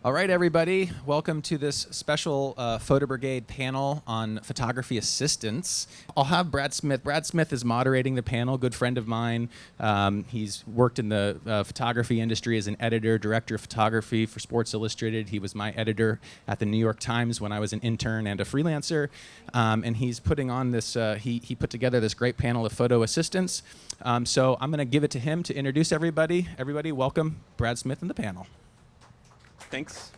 All right, everybody. Welcome to this special Photo Brigade panel on photography assistants. I'll have Brad Smith. Brad Smith is moderating the panel, good friend of mine. He's worked in the photography industry as an editor, director of photography for Sports Illustrated. He was my editor at the New York Times when I was an intern and a freelancer. And he's putting on this, he put together this great panel of photo assistants. So I'm going to give it to him to introduce everybody. Everybody, welcome Brad Smith in the panel. Thanks.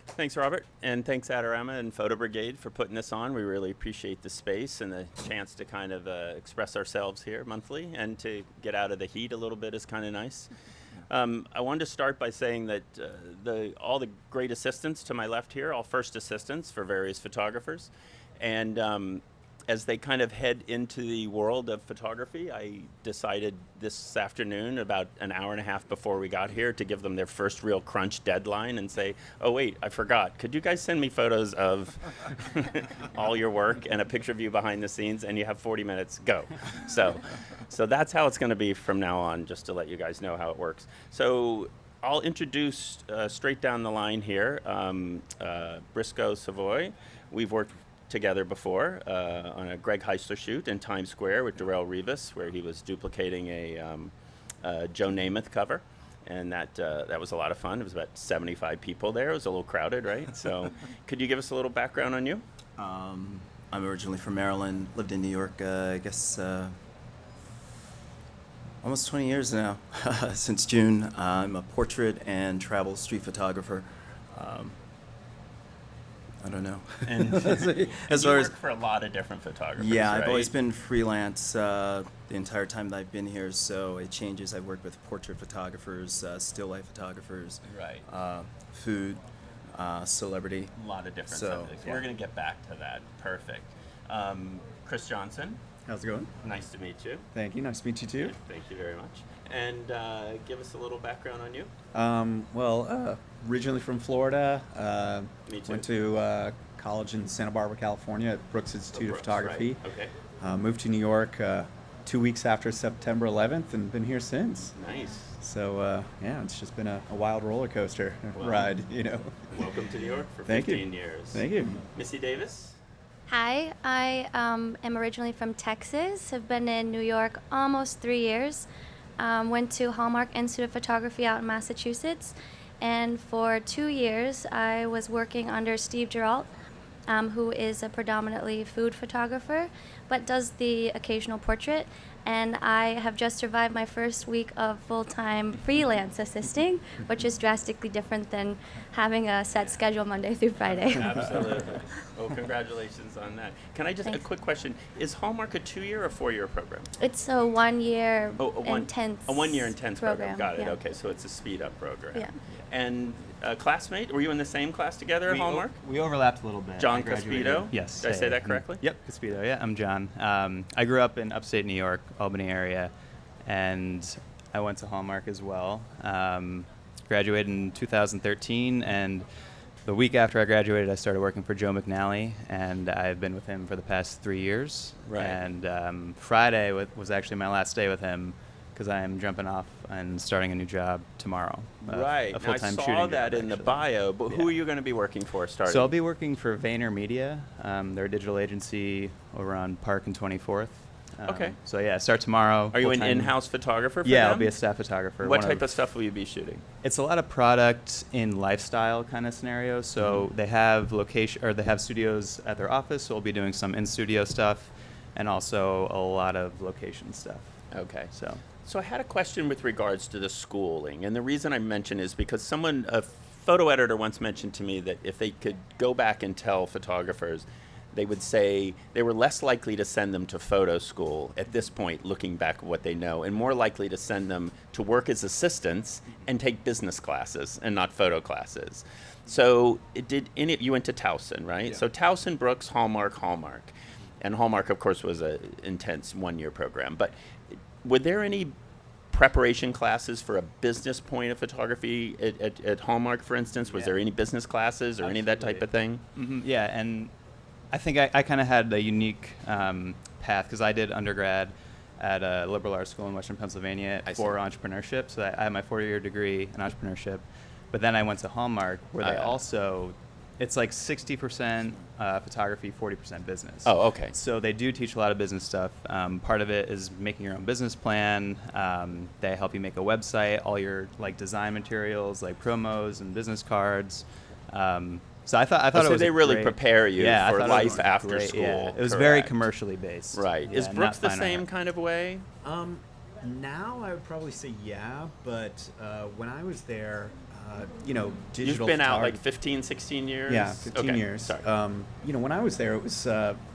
Thanks, Robert, and thanks Adorama and Photo Brigade for putting this on. We really appreciate the space and the chance to kind of express ourselves here monthly, and to get out of the heat a little bit is kind of nice. I wanted to start by saying that all the great assistants to my left here, all first assistants for various photographers, and as they kind of head into the world of photography, I decided this afternoon, about an hour and a half before we got here, to give them their first real crunch deadline and say, oh wait, I forgot. Could you guys send me photos of all your work and a picture of you behind the scenes, and you have 40 minutes, go. So that's how it's going to be from now on, just to let you guys know how it works. So I'll introduce straight down the line here, Briscoe Savoy. We've worked together before on a Greg Heisler shoot in Times Square with Darrell Rivas, where he was duplicating a Joe Namath cover, and that was a lot of fun. It was about 75 people there. It was a little crowded, right? So could you give us a little background on you? I'm originally from Maryland, lived in New York, I guess almost 20 years now, since June. I'm a portrait and travel street photographer. I don't know. And as you work for a lot of different photographers, yeah, right? I've always been freelance the entire time that I've been here, so it changes. I've worked with portrait photographers, still life photographers, right? Food, celebrity. A lot of different So, subjects. yeah. We're going to get back to that. Perfect. Chris Johnson, How's it going? nice to meet you. Thank you. Nice to meet you too. Thank you very much. And give us a little background on you. Originally from Florida. Me too. Went to college in Santa Barbara, California at Brooks Institute of Brooks, Photography. right. Okay. Moved to New York 2 weeks after September 11th and been here since. Nice. So, yeah, it's just been a wild roller coaster Well, ride, you know. Welcome to New York for Thank you. 15 years. Thank you. Missy Davis. Hi, I am originally from Texas. Have been in New York almost 3 years. Went to Hallmark Institute of Photography out in Massachusetts. And for 2 years, I was working under Steve Geralt, who is a predominantly food photographer, but does the occasional portrait. And I have just survived my first week of full-time freelance assisting, which is drastically different than having a set schedule Monday through Friday. Absolutely. Well, congratulations on that. Can I just, Thanks. a quick question. Is Hallmark a 2-year or 4-year program? It's a 1 year A intense 1 year intense program. Got it. yeah. Okay, so it's a speed up program. Yeah. And a classmate, were you in the same class together at Hallmark? We overlapped a little bit. John I graduated- Cospito? Yes. Did I say that I'm- correctly? Yep, Cospito. Yeah, I'm John. I grew up in upstate New York, Albany area, and I went to Hallmark as well. Graduated in 2013, and the week after I graduated, I started working for Joe McNally, and I've been with him for the past 3 years. Right. And Friday was actually my last day with him, because I am jumping off and starting a new job tomorrow. Right. A Now, I full-time saw shooting that job, in the actually. bio, but who Yeah. are you going to be working for starting? So I'll be working for VaynerMedia. They're a digital agency over on Park and 24th. Okay. So yeah, start tomorrow. Are you an full-time. in-house photographer for Yeah, them? I'll be a staff photographer. What One type of stuff will you be shooting? It's a lot of product in lifestyle kind of scenarios. So they have location, or they have studios at their office. So we'll be doing some in-studio stuff, and also a lot of location stuff. Okay. So I had a question with regards to the schooling, and the reason I mention is because a photo editor once mentioned to me that if they could go back and tell photographers, they would say they were less likely to send them to photo school at this point, looking back at what they know, and more likely to send them to work as assistants and take business classes and not photo classes. So you went to Towson, right? Yeah. So Towson, Brooks, Hallmark. And Hallmark, of course, was an intense 1-year program. But were there any preparation classes for a business point of photography at Hallmark, for instance? Was Yeah. there any business classes or any of that type of thing? yeah, and I think I kind of had a unique path because I did undergrad at a liberal arts school in Western Pennsylvania for entrepreneurship. So I had my 4-year degree in entrepreneurship. But then I went to Hallmark where they also, it's like 60% photography, 40% business. Oh, okay. So they do teach a lot of business stuff. Part of it is making your own business plan. They help you make a website, all your like design materials, like promos and business cards. So I thought So it was they really great, prepare you I for thought it was life after great, school. Yeah. It was very Correct. commercially based. Right. Yeah, Is Brooks not the fine same art. kind of way? Now I would probably say yeah, but when I was there, digital You've been out like photography- 15, 16 years? Yeah, 15 Okay, years. Sorry. When I was there, it was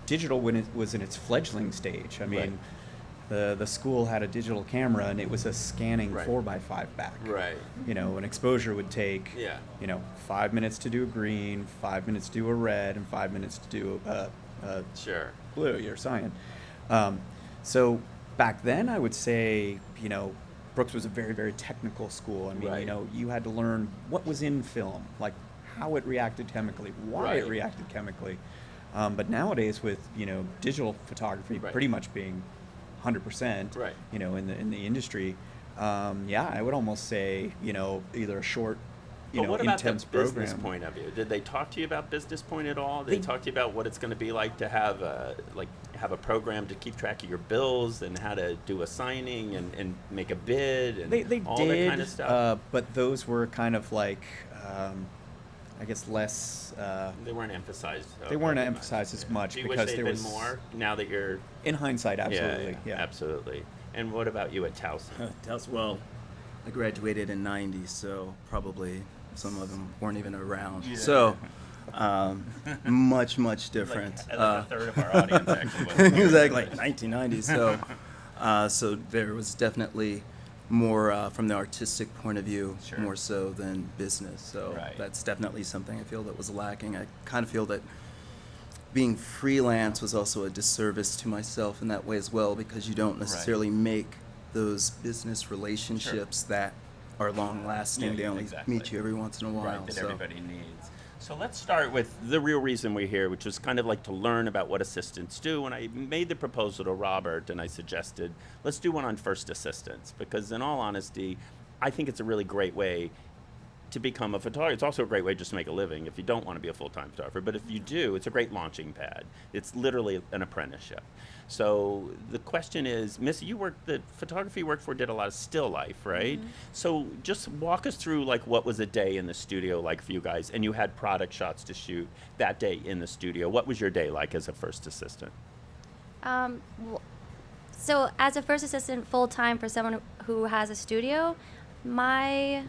digital when it was in its fledgling stage. I mean, the school had a digital camera, and it was a scanning Right. 4x5 back. Right. An exposure would take, Yeah. 5 minutes to do a green, 5 minutes to do a red, and 5 minutes to do a Sure. blue, your cyan. So back then, I would say, Brooks was a very, very technical school. I mean, Right. you had to learn what was in film, like how it reacted chemically, why it Right. reacted chemically. But nowadays, with digital photography Right. pretty much being 100%, Right. in the industry, I would almost say, either a short, But what about the intense business program. point of view? Did they talk to you about business point at all? Did they They- talk to you about what it's going to be like to have a program to keep track of your bills and how to do a signing and make a bid and They all did, that kind of stuff? but those were kind of like, I guess less. They weren't emphasized. They weren't very emphasized as much Do you because wish they'd there been was more now that you're? in hindsight, absolutely, Yeah, absolutely. And what about you at Towson? Well, I graduated in '90, so probably some of them weren't even around. So much different. A third of our audience actually wasn't. Exactly, 1990. So, so there was definitely more from the artistic point of view, Sure. more so than business. So Right. that's definitely something I feel that was lacking. I kind of feel that being freelance was also a disservice to myself in that way as well, because you don't necessarily make those business relationships that are long lasting. Yeah, They only exactly. meet you every once in a while. Right, that so. everybody needs. So let's start with the real reason we're here, which is kind of like to learn about what assistants do. And I made the proposal to Robert, and I suggested, let's do one on first assistants, because in all honesty, I think it's a really great way to become a photographer. It's also a great way just to make a living if you don't want to be a full-time photographer. But if you do, it's a great launching pad. It's literally an apprenticeship. So the question is, Missy, the photography you worked for did a lot of still life, right? Mm-hmm. So just walk us through like what was a day in the studio like for you guys, and you had product shots to shoot that day in the studio. What was your day like as a first assistant? So as a first assistant full time for someone who has a studio, when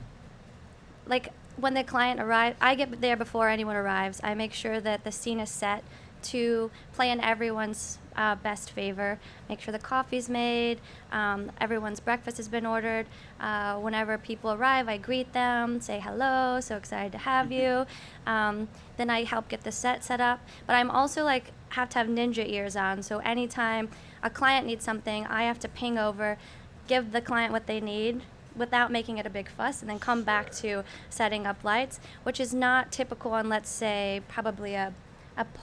the client arrives, I get there before anyone arrives. I make sure that the scene is set to play in everyone's best favor. Make sure the coffee's made, everyone's breakfast has been ordered. Whenever people arrive, I greet them, say hello, so excited to have you. Then I help get the set up. But I'm also have to have ninja ears on, so anytime a client needs something, I have to ping over, give the client what they need without making it a big fuss, and then come back to setting up lights, which is not typical on, let's say, probably a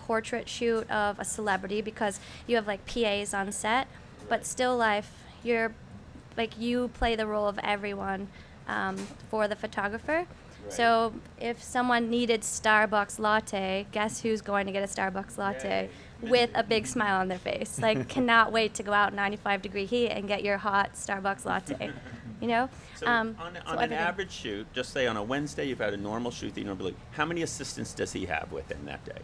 portrait shoot of a celebrity, because you have PAs on set, but still life, you play the role of everyone for the photographer. So if someone needed Starbucks latte, guess who's going to get a Starbucks latte with a big smile on their face? Cannot wait to go out in 95-degree heat and get your hot Starbucks latte. So on so an everything. average shoot, just say on a Wednesday, you've had a normal shoot that you normally, how many assistants does he have with him that day?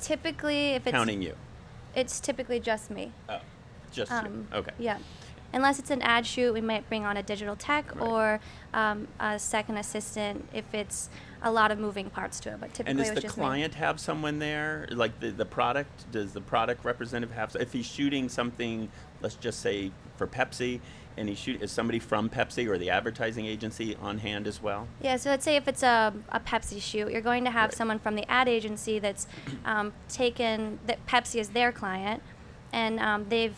Typically, if it's Counting you. it's typically just me. Oh, just you. Okay. Yeah. Unless it's an ad shoot, we might bring on a digital tech Right. or a second assistant if it's a lot of moving parts to it. But typically, And does it was the just client have someone there? Like the product, does the product representative have, if he's shooting something, let's just say for Pepsi, and is somebody from Pepsi or the advertising agency on hand as well? me. Yeah. So let's say if it's a Pepsi shoot, you're going to have Right. someone from the ad agency that's taken that Pepsi is their client, and they've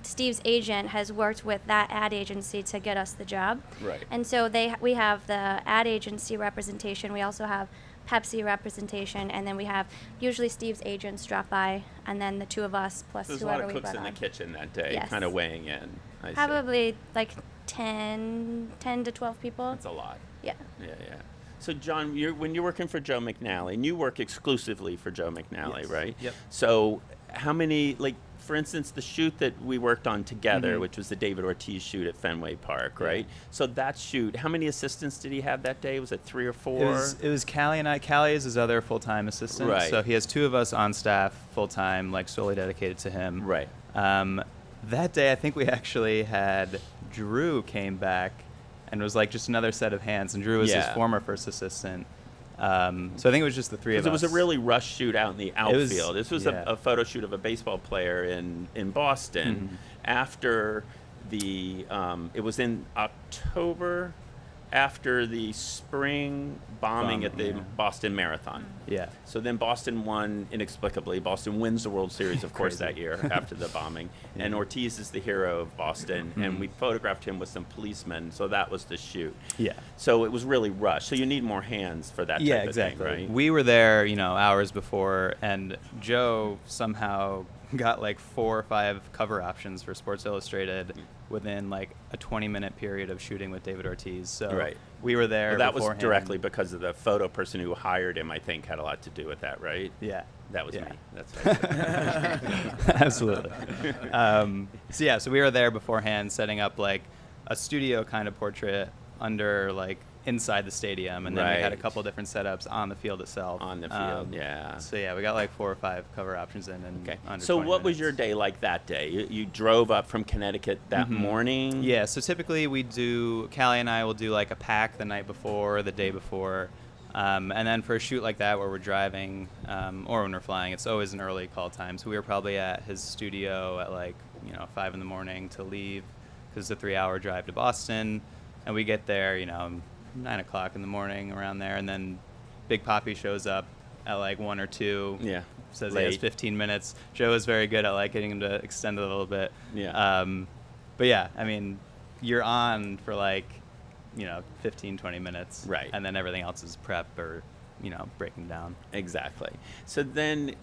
Steve's agent has worked with that ad agency to get us the job. Right. And so we have the ad agency representation. We also have Pepsi representation, and then we have usually Steve's agents drop by, and then the two of us plus There's a whoever lot of we cooks brought in the on. kitchen that day, Yes. kind of weighing in. I see. Probably like 10 to 12 people. That's a lot. Yeah. Yeah, yeah. So, John, when you're working for Joe McNally, and you work exclusively for Joe McNally, Yes. right? Yep. So, how many, like, for instance, the shoot that we worked on together, Mhm. which was the David Ortiz shoot at Fenway Park, Yeah. right? So that shoot, how many assistants did he have that day? Was it 3 or 4? It was Callie and I. Callie is his other full-time assistant. Right. So he has 2 of us on staff full-time, like solely dedicated to him. Right. That day, I think we actually had Drew came back and was like just another set of hands, and Drew was his Yeah. former first assistant. So I think it was just the 3 of us. Because it was a really rush shoot out in the was- outfield. This was yeah. a photo shoot of a baseball player in Boston Mhm. after the, it was in October after the spring bombing at the yeah. Boston Marathon. Yeah. So then Boston won inexplicably. Boston wins the World Series, of course, Crazy. that year after the bombing. Yeah. And Ortiz is the hero of Boston, and Mhm. we photographed him with some policemen. So that was the shoot. Yeah. So it was really rushed. So you need more hands for that Yeah, type of exactly. thing, right? We were there, hours before, and Joe somehow got like 4 or 5 cover options for Sports Illustrated within like a 20-minute period of shooting with David Ortiz. So Right. we were there. Well, that was beforehand. directly because of the photo person who hired him, I think, had a lot to do with that, right? Yeah. That was Yeah. me. That's right. Absolutely. So we were there beforehand, setting up like a studio kind of portrait under like inside the stadium, and then we had a Right. couple different setups on the field itself. On the field, yeah. So yeah, we got like 4 or 5 cover options in. And Okay. under So 20 what was minutes. your day like that day? You drove up from Connecticut that Mhm. morning? Yeah, so typically Callie and I will do like a pack the night before, the day before. And then for a shoot like that where we're driving or when we're flying, it's always an early call time. So we were probably at his studio at like, 5 in the morning to leave because it's a 3-hour drive to Boston. And we get there, 9 o'clock in the morning around there. And then Big Poppy shows up at like 1 or 2. Yeah. Says he has Late. 15 minutes. Joe is very good at like getting him to extend it a little bit. Yeah. But yeah, I mean, you're on for like, 15, 20 minutes. Right. And then everything else is prep or, breaking down. Exactly. So then,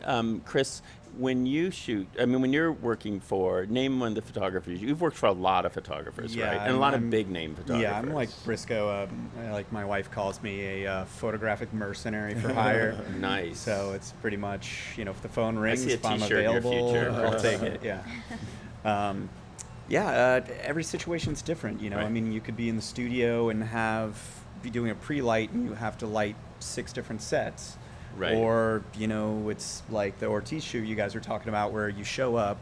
Chris, when you shoot, when you're working for, name one of the photographers. You've worked for a lot of photographers, Yeah, right? And a lot of I'm- big name photographers. Yeah, I'm like Briscoe. Like my wife calls me a photographic mercenary for hire. Nice. So it's pretty much, if the phone rings, see a if I'm t-shirt in your available, future. I'll take it. Yeah. Every situation's different. I Right. mean, you could be in the studio and be doing a pre-light, and you have to light 6 different sets. Right. Or it's like the Ortiz shoot you guys were talking about, where you show up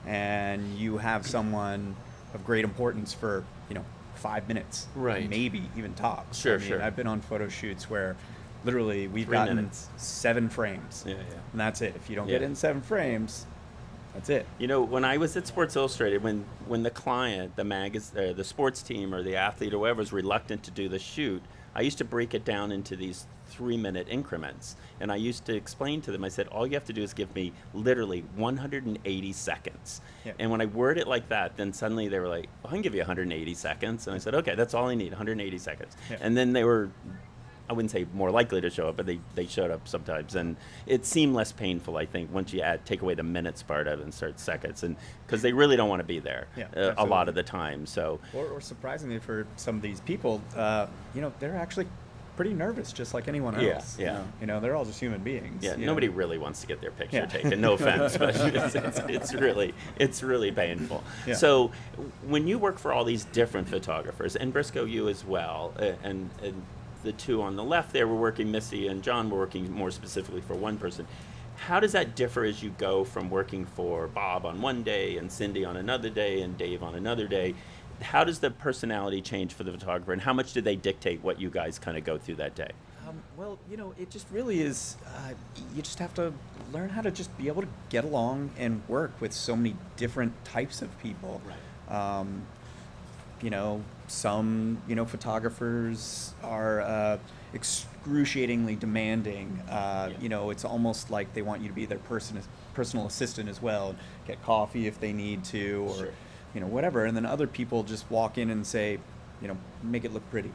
and you have someone of great importance for 5 minutes, Right. maybe even tops. Sure, sure. I've been on photo shoots where literally we've 3 gotten minutes. 7 frames, Yeah, yeah. and that's it. If you don't Yeah. get in 7 frames, that's it. When I was at Sports Illustrated, when the client, the sports team or the athlete or whoever was reluctant to do the shoot, I used to break it down into these 3-minute increments. And I used to explain to them, I said, all you have to do is give me literally 180 seconds. Yeah. And when I word it like that, then suddenly they were like, I can give you 180 seconds. And I said, okay, that's all I need, 180 seconds. Yeah. And then they were, I wouldn't say more likely to show up, but they showed up sometimes. And it seemed less painful, I think, once you take away the minutes part of it and start seconds. And because they really don't want to be there Yeah, a lot absolutely. of the time. So, Or surprisingly for some of these people, they're actually pretty nervous, just like anyone Yeah, else. yeah. They're all just human beings. yeah, you nobody know. really wants to get their picture Yeah. taken. No offense, but it's really painful. Yeah. So, when you work for all these different photographers, and Briscoe, you as well, and the two on the left there were working, Missy and John were working more specifically for one person. How does that differ as you go from working for Bob on one day and Cindy on another day and Dave on another day? How does the personality change for the photographer, and how much do they dictate what you guys kind of go through that day? It just really is. You just have to learn how to just be able to get along and work with so many different types of people. Right. Some photographers are excruciatingly demanding. It's almost like they want you to be their personal assistant as well. Get coffee if they need to, or Sure. whatever. And then other people just walk in and say, make it look pretty.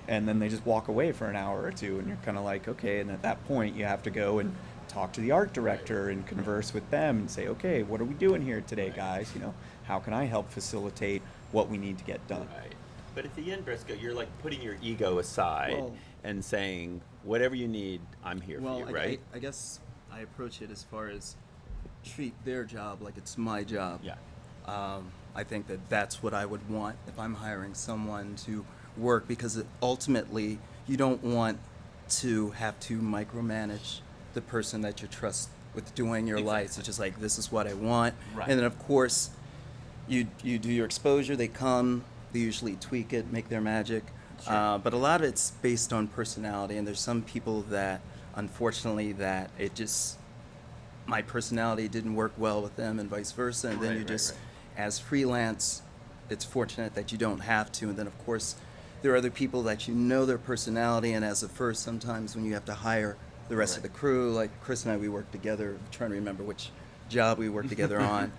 and then they just walk away for an hour or two, and you're kind of like, okay. And at that point, you have to go and talk to the art director and converse with them and say, okay, what are we doing here today, guys? You know, how can I help facilitate what we need to get done? Right. But at the end, Briscoe, you're like putting your ego aside Well- and saying, whatever you need, I'm here for you, right? I guess I approach it as far as treat their job like it's my job. Yeah. I think that that's what I would want if I'm hiring someone to work, because ultimately you don't want to have to micromanage the person that you trust with doing your lights. It's just like, this is what I want. Right. And then of course you do your exposure, they come, they usually tweak it, make their magic. Sure. But a lot of it's based on personality, and there's some people that unfortunately that it just, my personality didn't work well with them and vice versa, and then Right, you right, just, right. as freelance, it's fortunate that you don't have to. And then of course there are other people that you know their personality, and as a first, sometimes when you have to hire the rest of the crew, like Chris and I, we worked together, I'm trying to remember which job we worked together on.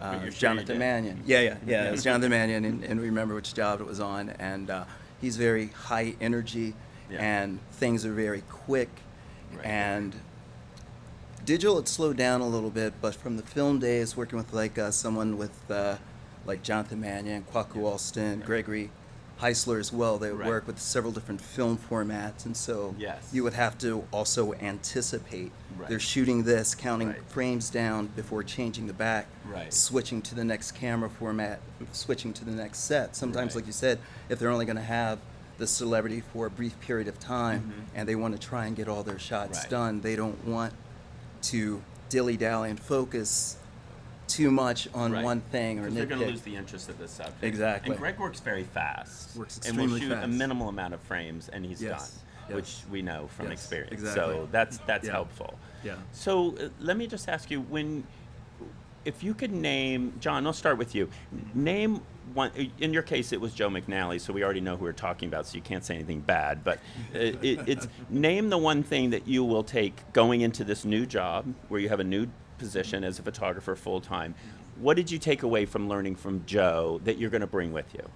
But you're sure Jonathan you did. Mannion. Yeah, it was Jonathan Mannion, and we remember which job it was on. And he's very high energy, Yeah. and things are very quick. Right. And digital, it slowed down a little bit, but from the film days, working with like someone with like Jonathan Mannion, Kwaku Alston, Gregory Heisler as well, they Right. work with several different film formats, and so Yes. you would have to also anticipate. Right. They're shooting this, counting Right. frames down before changing the back, Right. switching to the next camera format, switching to the next set. Sometimes, Right. like you said, if they're only going to have the celebrity for a brief period of time, Mhm. and they want to try and get all their shots Right. done, they don't want to dilly-dally and focus too much on Right. one thing or Because they're going to nitpick. lose the interest of the subject. Exactly. And Greg works very fast. Works and will extremely shoot a fast. minimal amount of frames, and he's Yes. done, Yes. which we know from Yes. experience. Exactly. So that's Yeah. helpful. Yeah. So let me just ask you, if you could name, John, I'll start with you. Name one. In your case, it was Joe McNally, so we already know who we're talking about, so you can't say anything bad. But it's name the one thing that you will take going into this new job, where you have a new position as a photographer full time. What did you take away from learning from Joe that you're going to bring with you?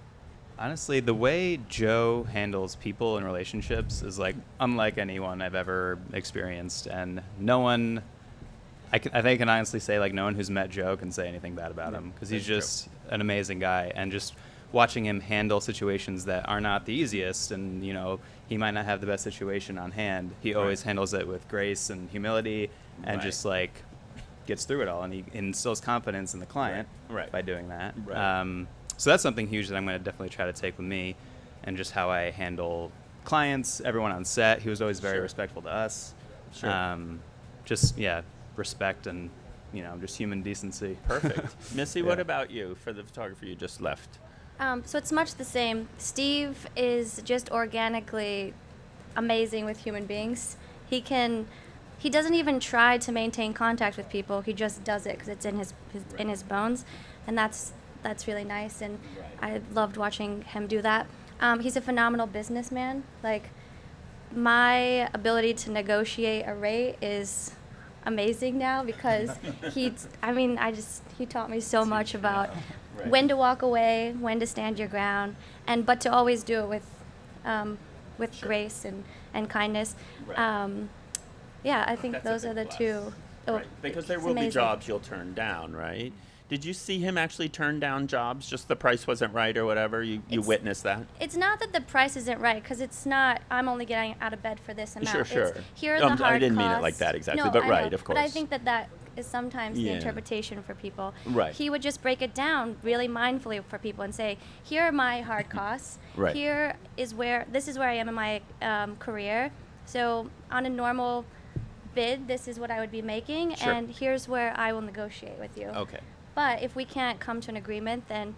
Honestly, the way Joe handles people and relationships is like unlike anyone I've ever experienced, and no one, I think I can honestly say, like, no one who's met Joe can say anything bad about him, because he's That's just an amazing guy. And just watching him handle situations that are not the easiest, and you know, he might not have the best situation on hand, he always handles it with grace and humility, and Right. just like gets through it all, and he instills confidence in the client Right. by doing that. Right. So that's something huge that I'm going to definitely try to take with me, and just how I handle clients, everyone on set. He was always very Sure. respectful to us. Sure. Just, yeah, respect and, you know, just human decency. Perfect. Missy, what Yeah. about you for the photographer you just left? So it's much the same. Steve is just organically amazing with human beings. He doesn't even try to maintain contact with people. He just does it because it's in his bones, and that's really nice. And I loved watching him do that. He's a phenomenal businessman. Like, my ability to negotiate a rate is amazing now because he taught me so much about when to walk away, when to stand your ground, but to always do it with grace and kindness. Right. Yeah, I think That's a those big are the plus. two. Right. Because there It's will be amazing. jobs you'll turn down, right? Did you see him actually turn down jobs? Just the price wasn't right or whatever? You It's- witnessed that? It's not that the price isn't right, because it's not, I'm only getting out of bed for this amount. Sure, sure. It's, here are the hard I didn't mean it costs. like that exactly, No, but I know, right, of course. But I think that is sometimes the Yeah. interpretation for people. Right. He would just break it down really mindfully for people and say, here are my hard costs. Right. This is where I am in my career. So on a normal bid, this is what I would be making, Sure. and here's where I will negotiate with you. Okay. But if we can't come to an agreement, then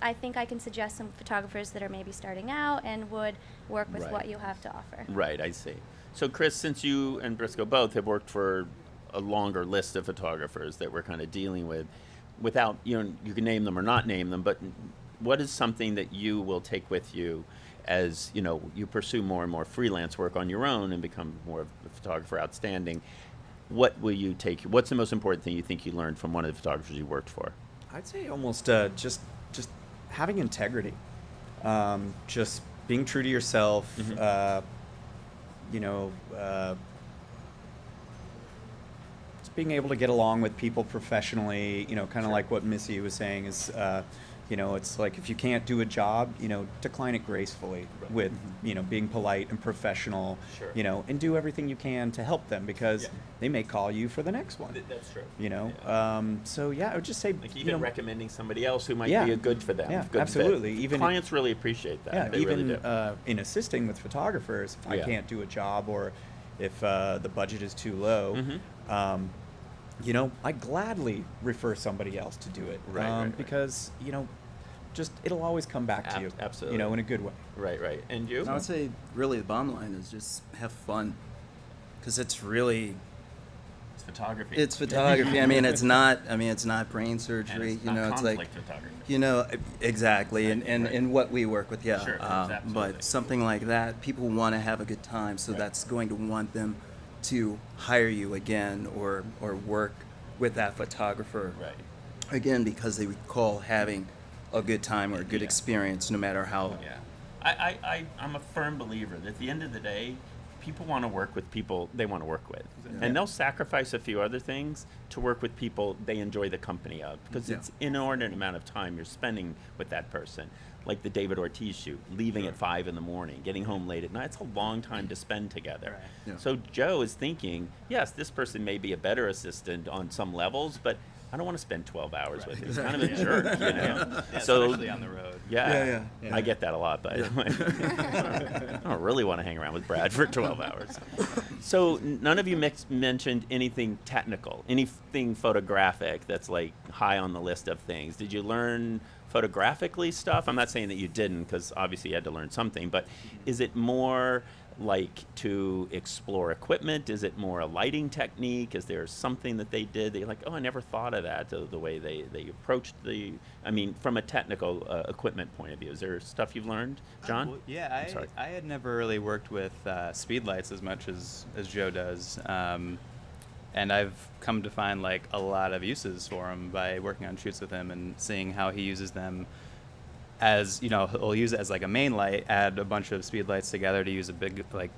I think I can suggest some photographers that are maybe starting out and would work with Right. what you have to offer. Right, I see. So, Chris, since you and Briscoe both have worked for a longer list of photographers that we're kind of dealing with, without, you can name them or not name them, but what is something that you will take with you as, you pursue more and more freelance work on your own and become more of a photographer outstanding? What will you take? What's the most important thing you think you learned from one of the photographers you worked for? I'd say almost just having integrity. Just being true to yourself, Mm-hmm. you know, just being able to get along with people professionally, you know, kind of Sure. like what Missy was saying is, you know, it's like if you can't do a job, you know, decline it gracefully with, you know, being polite and professional, Sure. you know, and do everything you can to help them because Yeah. they may call you for the next one. That's true. You know, Yeah. so yeah, I would just say, Like you even know, recommending somebody else who might Yeah. be a good for them. Yeah, good fit. absolutely. Even clients really appreciate that. yeah, They even really do. in assisting with photographers, if I Yeah. can't do a job or if the budget is too low, Mhm. you know, I gladly refer somebody else to do it, Right. because you know, just it'll always come back to you, Absolutely. you know, in a good way. Right. And you? I would say really the bottom line is just have fun, because it's really It's photography. it's photography. I mean, it's not brain And surgery. it's You not know, it's like conflict photography. you know exactly, Right, and right. and what we work with, yeah. Sure, absolutely. But something like that, people want to have a good time, so Right. that's going to want them to hire you again or work with that photographer Right. again because they recall having a good time or a good Yeah. experience, no matter how. Yeah. I'm a firm believer that at the end of the day, people want to work with people they want to work with. And they'll sacrifice a few other things to work with people they enjoy the company of, because Yeah. it's inordinate amount of time you're spending with that person. Like the David Ortiz shoot, leaving at 5 in the morning, getting home late at night. It's a long time to spend together. Right. Yeah. So Joe is thinking, yes, this person may be a better assistant on some levels, but I don't want to spend 12 hours with him. He's kind of a jerk, you know? Yeah, So especially on the road. yeah, Yeah. I get that a lot, by the way. I don't really want to hang around with Brad for 12 hours. So none of you mentioned anything technical, anything photographic that's like high on the list of things. Did you learn photographically stuff? I'm not saying that you didn't, because obviously you had to learn something, but is it more like to explore equipment? Is it more a lighting technique? Is there something that they did that you're like, oh, I never thought of that, the way they approached from a technical equipment point of view? Is there stuff you've learned, John? Well, yeah, I'm sorry. I had never really worked with speed lights as much as Joe does. And I've come to find like a lot of uses for them by working on shoots with him and seeing how he uses them. As you know, he'll use it as like a main light, add a bunch of speed lights together to use a big, like,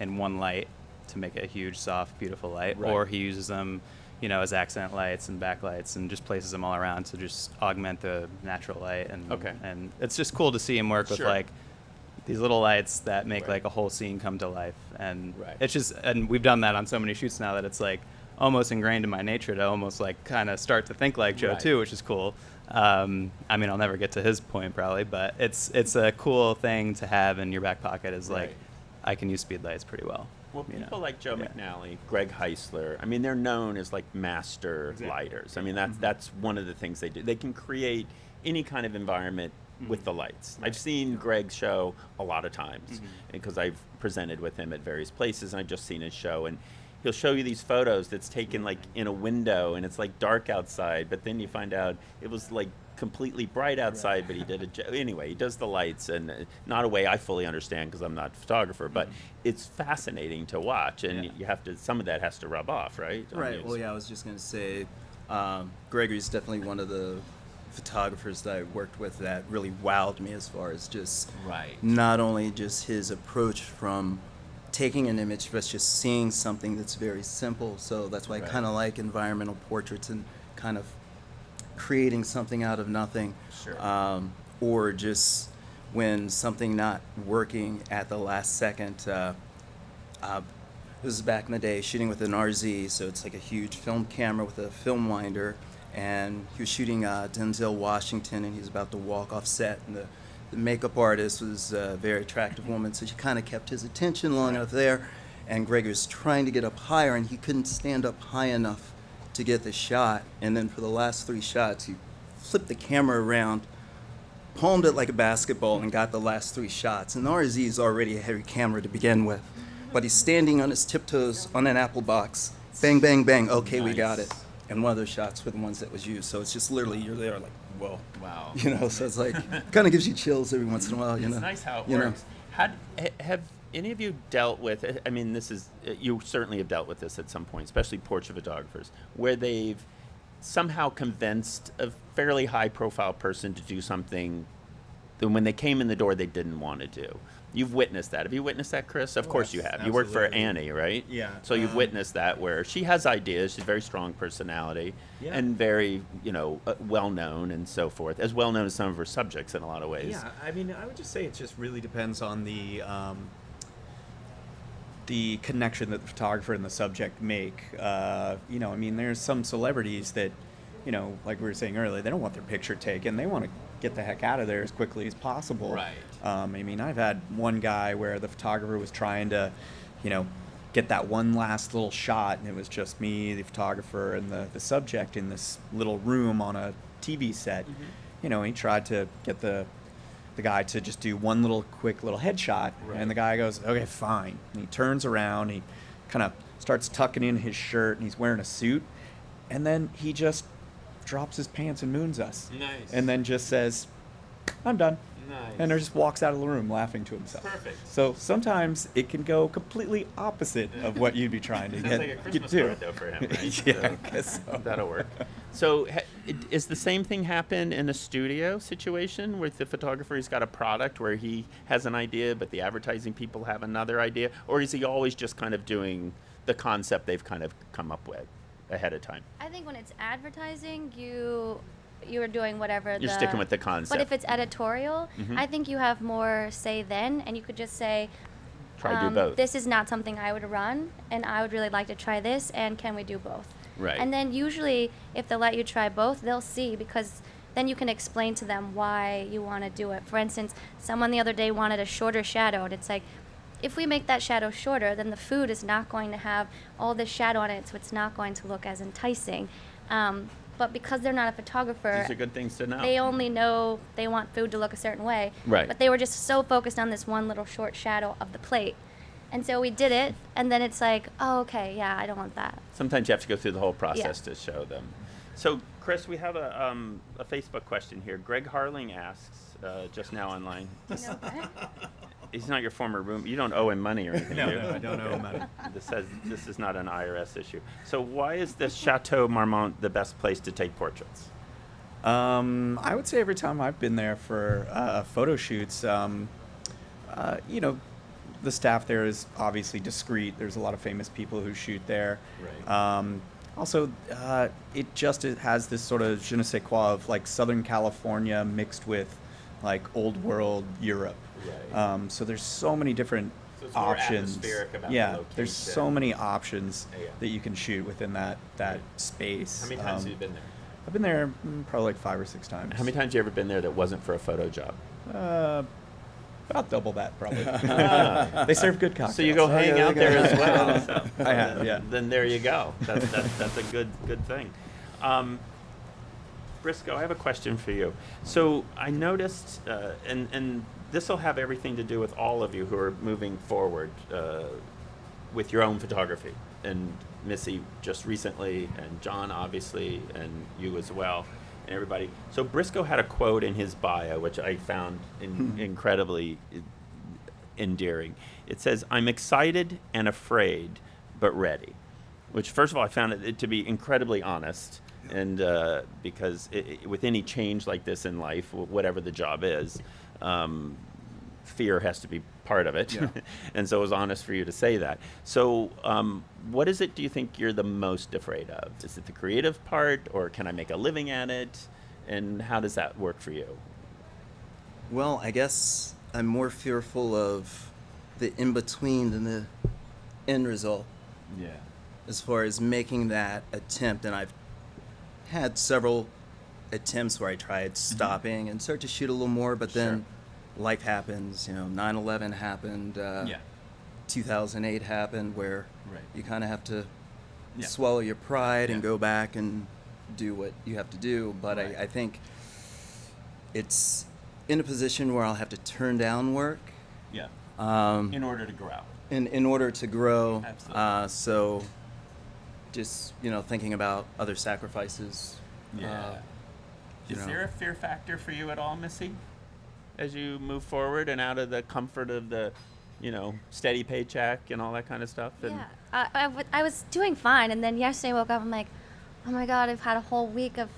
in one light to make it a huge, soft, beautiful light. Right. Or he uses them, you know, as accent lights and backlights and just places them all around to just augment the natural light. And Okay. and it's just cool to see him work with Sure. like these little lights that make Right. like a whole scene come to life. And Right. it's just, and we've done that on so many shoots now that it's like almost ingrained in my nature to almost like kind of start to think like Joe Right. too, which is cool. I mean, I'll never get to his point probably, but it's a cool thing to have in your back pocket. Is like, Right. I can use speed lights pretty well. Well, you know? people like Joe Yeah. McNally, Greg Heisler, I mean, they're known as like master lighters. I mean, that's one of the things they do. They can create any kind of environment with the lights. I've seen Greg's show a lot of times because I've presented with him at various places, and I've just seen his show, and he'll show you these photos that's taken like in a window, and it's like dark outside, but then you find out it was like completely bright outside, but he did it anyway. He does the lights, and not a way I fully understand because I'm not a photographer, but it's fascinating to watch, and Yeah. you have to, some of that has to rub off, right? on Right. you. Well, yeah, I was just going to say, Gregory's definitely one of the photographers that I worked with that really wowed me as far as just Right. not only just his approach from taking an image, but just seeing something that's very simple. So that's why I Right. kind of like environmental portraits and kind of creating something out of nothing. Sure. Or just when something not working at the last second. This is back in the day, shooting with an RZ, so it's like a huge film camera with a film winder, and he was shooting Denzel Washington, and he was about to walk off set, and the makeup artist was a very attractive woman, so she kind of kept his attention long enough there, and Greg was trying to get up higher, and he couldn't stand up high enough to get the shot, and then for the last 3 shots, he flipped the camera around, palmed it like a basketball, and got the last 3 shots, and the RZ is already a heavy camera to begin with. But he's standing on his tiptoes on an apple box. Bang, bang, bang. Okay, we got it. Nice. And one of those shots were the ones that was used. So it's just literally you're there like, whoa. Wow. You know, so it's like, kind of gives you chills every once in a while, you know. It's nice how it You know. works. Have any of you dealt with, I mean, this is, you certainly have dealt with this at some point, especially portrait photographers, where they've somehow convinced a fairly high profile person to do something that when they came in the door they didn't want to do. You've witnessed that. Have you witnessed that, Chris? Of course you have. You work for absolutely. Annie, right? Yeah, So you've witnessed that where she has ideas. She's a very strong personality Yeah. and very, well known and so forth. As well known as some of her subjects in a lot of ways. Yeah, I mean, I would just say it just really depends on the connection that the photographer and the subject make. I mean, there's some celebrities that, like we were saying earlier, they don't want their picture taken. They want to get the heck out of there as quickly as possible. Right. I mean, I've had one guy where the photographer was trying to, get that one last little shot, and it was just me, the photographer, and the subject in this little room on a TV set. He tried to get the guy to just do one little quick little headshot, and the guy goes, okay, fine. And he turns around, he kind of starts tucking in his shirt, and he's wearing a suit, and then he just drops his pants and moons us. Nice. And then just says, I'm done. Nice. And then just walks out of the room laughing to himself. Perfect. So sometimes it can go completely opposite of what you'd be trying to Sounds get, like a get Christmas to. card, though, for him, right? Yeah, I guess so. That'll work. So is the same thing happen in a studio situation where the photographer, he's got a product where he has an idea, but the advertising people have another idea? Or is he always just kind of doing the concept they've kind of come up with ahead of time? I think when it's advertising, you're doing whatever. You're sticking with the concept. But if it's editorial, Mhm. I think you have more say then, and you could just say, Try to do both. this is not something I would run, and I would really like to try this, and can we do both? Right. And then usually, if they let you try both, they'll see, because then you can explain to them why you want to do it. For instance, someone the other day wanted a shorter shadow, and it's like, if we make that shadow shorter, then the food is not going to have all this shadow on it, so it's not going to look as enticing. But because they're not a photographer, These are good things to know. they only know they want food to look a certain way. Right. But they were just so focused on this one little short shadow of the plate. And so we did it, and then it's like, oh, okay, yeah, I don't want that. Sometimes you have to go through the whole process to show them. So, Chris, we have a Facebook question here. Greg Harling asks, just now online. You know that? He's not your former room. You don't owe him money or anything, do you? No, I don't owe him money. This says this is not an IRS issue. So why is this Chateau Marmont the best place to take portraits? I would say every time I've been there for photo shoots, the staff there is obviously discreet. There's a lot of famous people who shoot there. Right. Also, it just has this sort of je ne sais quoi of like Southern California mixed with like old world Europe. Right. So there's so many different So it's more options. atmospheric about the Yeah, there's so location. many options Yeah. that you can shoot within that space. How many times have you been there? I've been there probably like 5 or 6 times. How many times have you ever been there that wasn't for a photo job? About double that, probably. They serve good cocktails. So you go hang out there as well. So, I have, yeah. Then there you go. That's a good thing. Briscoe, I have a question for you. So I noticed, and this will have everything to do with all of you who are moving forward with your own photography, and Missy just recently, and John obviously, and you as well, and everybody. So Briscoe had a quote in his bio, which I found incredibly endearing. It says, "I'm excited and afraid, but ready," which first of all, I found it to be incredibly honest. And because with any change like this in life, whatever the job is, fear has to be part of it. Yeah. And so it was honest for you to say that. So what is it do you think you're the most afraid of? Is it the creative part, or can I make a living at it? And how does that work for you? Well, I guess I'm more fearful of the in-between than the end result. Yeah. As far as making that attempt, and I've had several attempts where I tried stopping and start to shoot a little more, but then life happens. 9/11 happened. 2008 happened, where you kind of have to swallow your pride and go back and do what you have to do. But I think it's in a position where I'll have to turn down work. Yeah. In In order to grow. order to grow. Absolutely. So just thinking about other sacrifices. Is there a fear factor for you at all, Missy, as you move forward and out of the comfort of the, steady paycheck and all that kind of stuff? And Yeah, I was doing fine, and then yesterday I woke up, I'm like, oh my God, I've had a whole week of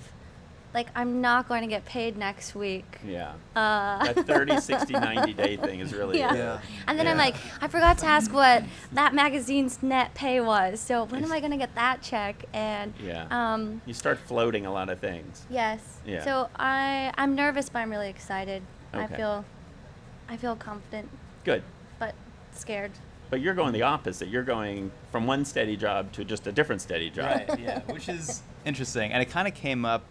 like, I'm not going to get paid next week. Yeah. Uh, That 30, 60, 90-day thing is really Yeah. Yeah. And then I'm Yeah. like, I forgot to ask what that magazine's net pay was. So when am I going to get that check? And Yeah. You start floating a lot of things. yes. Yeah. So I'm nervous, but I'm really excited. Okay. I feel confident, Good. but scared. But you're going the opposite. You're going from one steady job to just a different steady job. Right, yeah, which is interesting. And it kind of came up,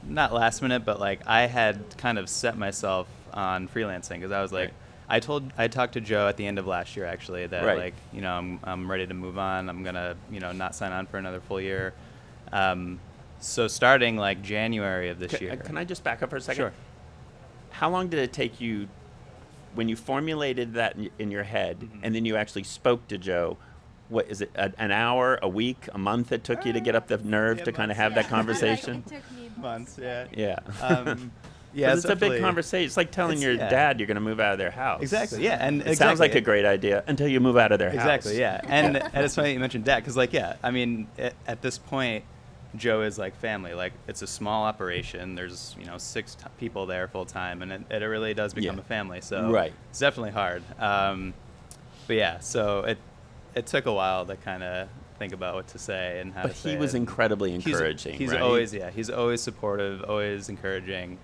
not last minute, but like I had kind of set myself on freelancing because I was like, I talked to Joe at the end of last year actually that Right. like, you know, I'm ready to move on. I'm going to, you know, not sign on for another full year. So starting like January of this year. Can I just back up for a second? Sure. How long did it take you when you formulated that in your head and then you actually spoke to Joe? What is it, an hour, a week, a month it took you to get up the nerve yeah, to kind of months. have that conversation? It took me Months, yeah. Yeah. Yeah, it's a big conversation. It's like telling your dad you're going to move out of their house. Exactly, yeah. And It sounds like a great idea until you move out of their house. Exactly, yeah. And it's funny you mentioned dad, because, like, yeah, I mean, at this point, Joe is like family. Like, it's a small operation. There's, you know, 6 people there full time, and it really does become Yeah. a family. So Right. it's definitely hard. But yeah, so it took a while to kind of think about what to say and how But to say he was it. incredibly encouraging, He's right? he's always supportive, always encouraging,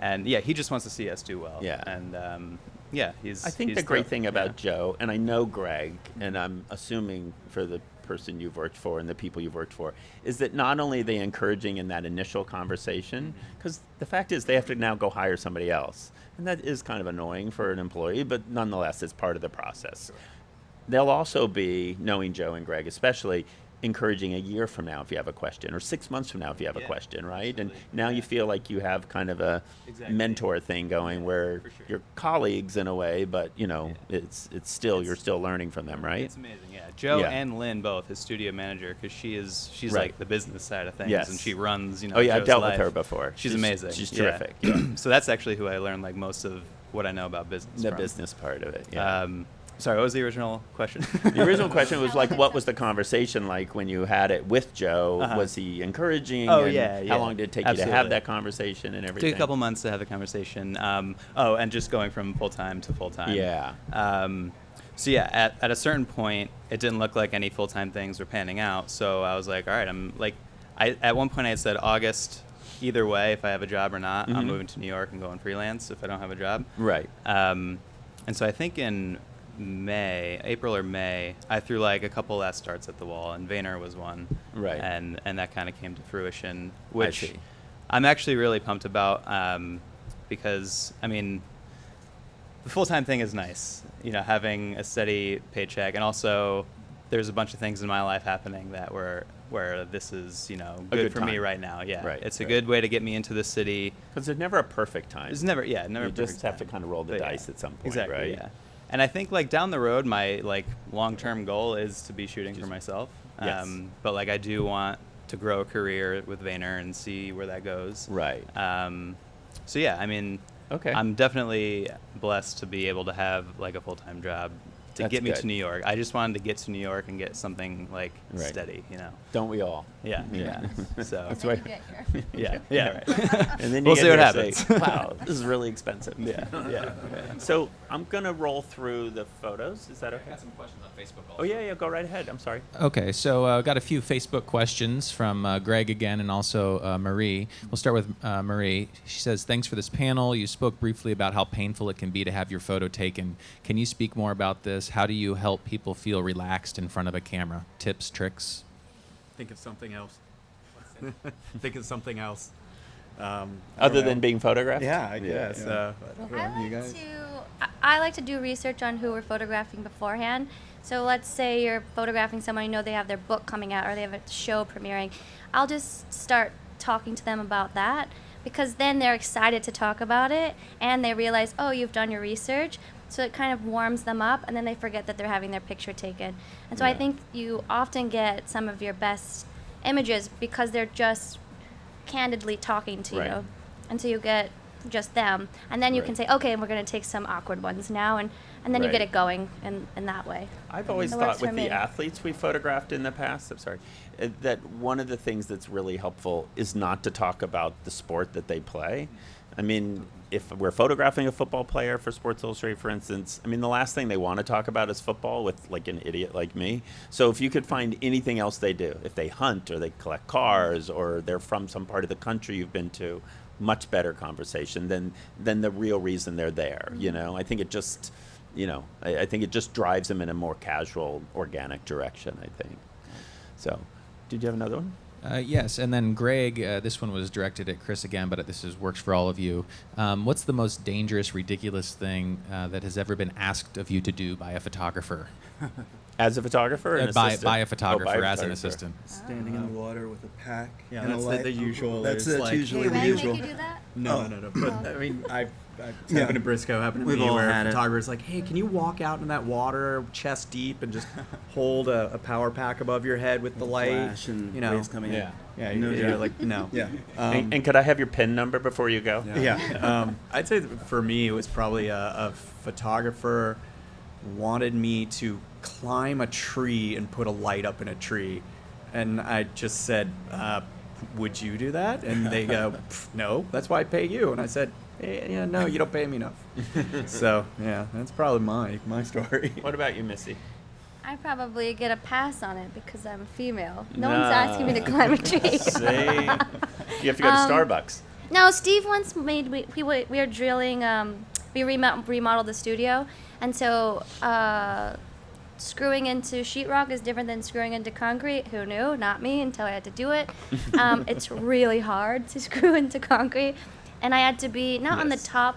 and yeah, he just wants to see us do well. Yeah. And yeah, he's. I think he's the great thrilled. thing about Yeah. Joe, and I know Greg, and I'm assuming for the person you've worked for and the people you've worked for, is that not only are they encouraging in that initial conversation, because the fact is they have to now go hire somebody else. And that is kind of annoying for an employee, but nonetheless, it's part of the process. They'll also be, knowing Joe and Greg especially, encouraging a year from now if you have a question, or 6 months from now if you have a Yeah, question, right? And absolutely. now you feel like you have kind of a Exactly. mentor thing going where for sure. you're colleagues in a way, but you know, Yeah. it's still you're still learning from them, right? It's amazing, yeah. Joe Yeah. and Lynn both, his studio manager, because she's Right. like the business side of things, Yes. and she runs, you know. Oh yeah, I've Joe's dealt life. with her before. She's amazing. She's yeah. terrific. Yeah. So that's actually who I learned like most of what I know about business. The from. business part of it. Yeah. Sorry, what was the original question? The original question was like, what was the conversation like when you had it with Joe? Uh-huh. Was he encouraging? Oh, and yeah, How yeah. long did it take you to have Absolutely. that conversation and everything? Took a couple months to have the conversation. And just going from full time to full time. Yeah. So yeah, at a certain point, it didn't look like any full time things were panning out. So I was like, all right, at one point I had said August, either way, if I have a job or not, I'm Mhm. moving to New York and going freelance if I don't have a job. Right. And so I think in April or May, I threw like a couple last starts at the wall, and Vayner was one. Right. And that kind of came to fruition, which see. I'm actually really pumped about because, I mean, the full-time thing is nice, you know, having a steady paycheck, and also there's a bunch of things in my life happening that where this is, you know, A good good for me time. right now. Yeah, Right, it's a right. good way to get me into the city. Because there's never a perfect time. There's never, yeah, never. You a just perfect have to time. kind of roll the But yeah, dice at some point, exactly, right? Yeah. And I think like down the road, my like long-term goal is to be shooting for myself. Yes. But like I do want to grow a career with Vayner and see where that goes. Right. So yeah, I mean, Okay. I'm definitely blessed to be able to have like a full-time job to That's get me good. to New York. I just wanted to get to New York and get something like Right. steady, you know. Don't we all? Yeah, Yeah. yeah. So That's why. yeah, right. And then you We'll get see what here and happens. say, wow, this is really expensive. yeah, yeah. So I'm gonna roll through the photos. Is that okay? Got some questions on Facebook also. Oh yeah, go right ahead. I'm sorry. Okay, so got a few Facebook questions from Greg again and also Marie. We'll start with Marie. She says, thanks for this panel. You spoke briefly about how painful it can be to have your photo taken. Can you speak more about this? How do you help people feel relaxed in front of a camera? Tips, tricks? Think of something else. Think of something else. Other than being photographed? Yeah, I guess. yeah. I like to do research on who we're photographing beforehand. So let's say you're photographing someone, you know they have their book coming out or they have a show premiering. I'll just start talking to them about that because then they're excited to talk about it and they realize, oh, you've done your research. So it kind of warms them up and then they forget that they're having their picture taken. And so I Yeah. think you often get some of your best images because they're just candidly talking to Right. you. And so you get just them, and then you Right. can say, okay, and we're going to take some awkward ones now, and then you get Right. it going in that way. I've always It works thought with for the me. athletes we photographed in the past, I'm sorry, that one of the things that's really helpful is not to talk about the sport that they play. I mean, if we're photographing a football player for Sports Illustrated, for instance, I mean, the last thing they want to talk about is football with like an idiot like me. So if you could find anything else they do, if they hunt or they collect cars or they're from some part of the country you've been to, much better conversation than the real reason they're there. You know, I think it just, I think it just drives them in a more casual, organic direction, I think. So, did you have another one? Yes, and then Greg, this one was directed at Chris again, but works for all of you. What's the most dangerous, ridiculous thing that has ever been asked of you to do by a photographer? As a photographer? An By assistant? a photographer, Oh, by a as an photographer. assistant. Standing in the water with a pack. Yeah, and a that's light. the usual. That's is like, usually Did the Greg usual. make you do that? No. But Oh. I mean, I've Yeah. happened to Briscoe, happened to We've me, all where had a it. photographer's like, hey, can you walk out in that water chest deep and just hold a power pack above your head with the light? Flash and you know, waves coming Yeah. yeah, No you're doubt. like, no. Yeah. And could I have your PIN number before you go? Yeah. I'd say that for me, it was probably a photographer wanted me to climb a tree and put a light up in a tree. And I just said, would you do that? And they go, no, that's why I pay you. And I said, yeah, no, you don't pay me enough. So, yeah, that's probably my story. What about you, Missy? I probably get a pass on it because I'm female. No one's asking me to climb a tree. See? You have to go to Starbucks. No, Steve once made we were drilling. We remodeled the studio, and so screwing into sheetrock is different than screwing into concrete. Who knew? Not me until I had to do it. It's really hard to screw into concrete, and I had to be not on the Yes. top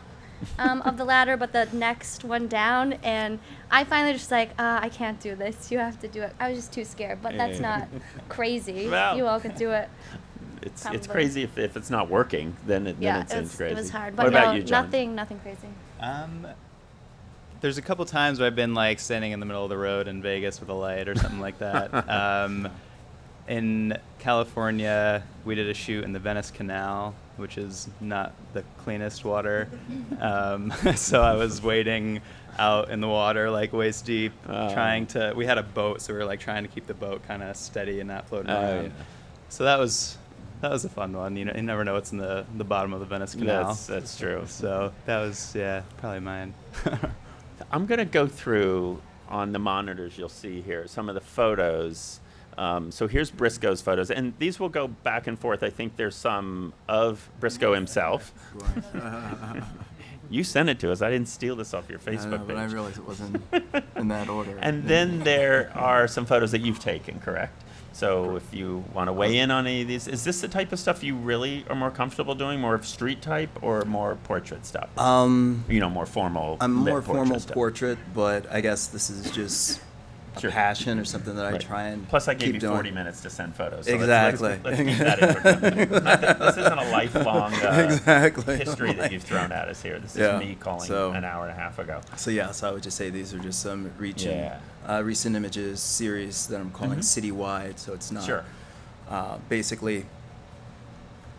of the ladder, but the next one down. And I finally just like, I can't do this. You have to do it. I was just too scared, but that's Yeah. not crazy. Well, You all could do it. It's Probably. crazy if it's not working, then it seems crazy. It was hard, What but about no, you, John? nothing crazy. There's a couple times where I've been like standing in the middle of the road in Vegas with a light or something like that. In California, we did a shoot in the Venice Canal, which is not the cleanest water. So I was wading out in the water like waist deep, we had a boat, so we were like trying to keep the boat kind of steady and not floating around. Yeah. So that was a fun one. You never know what's in the bottom of the Venice Canal. That's true. So that was, probably mine. I'm going to go through on the monitors you'll see here some of the photos. So here's Briscoe's photos, and these will go back and forth. I think there's some of Briscoe himself. You sent it to us. I didn't steal this off your Facebook but I page. realized it wasn't in that order. And then there are some photos that you've taken, correct? So if you want to weigh in on any of these, is this the type of stuff you really are more comfortable doing, more of street type or more portrait stuff? More formal. I'm lit more formal stuff. portrait, but I guess this is just Sure. a passion or something that I Right. try and Plus, I gave keep you doing. 40 minutes to send photos. So Exactly. Let's keep that in perspective. Not that this isn't a lifelong Exactly. history that you've thrown at us here. This Yeah. is me calling So- an hour and a half ago. So I would just say these are just some Yeah. recent images series that I'm calling citywide. So it's not Sure. basically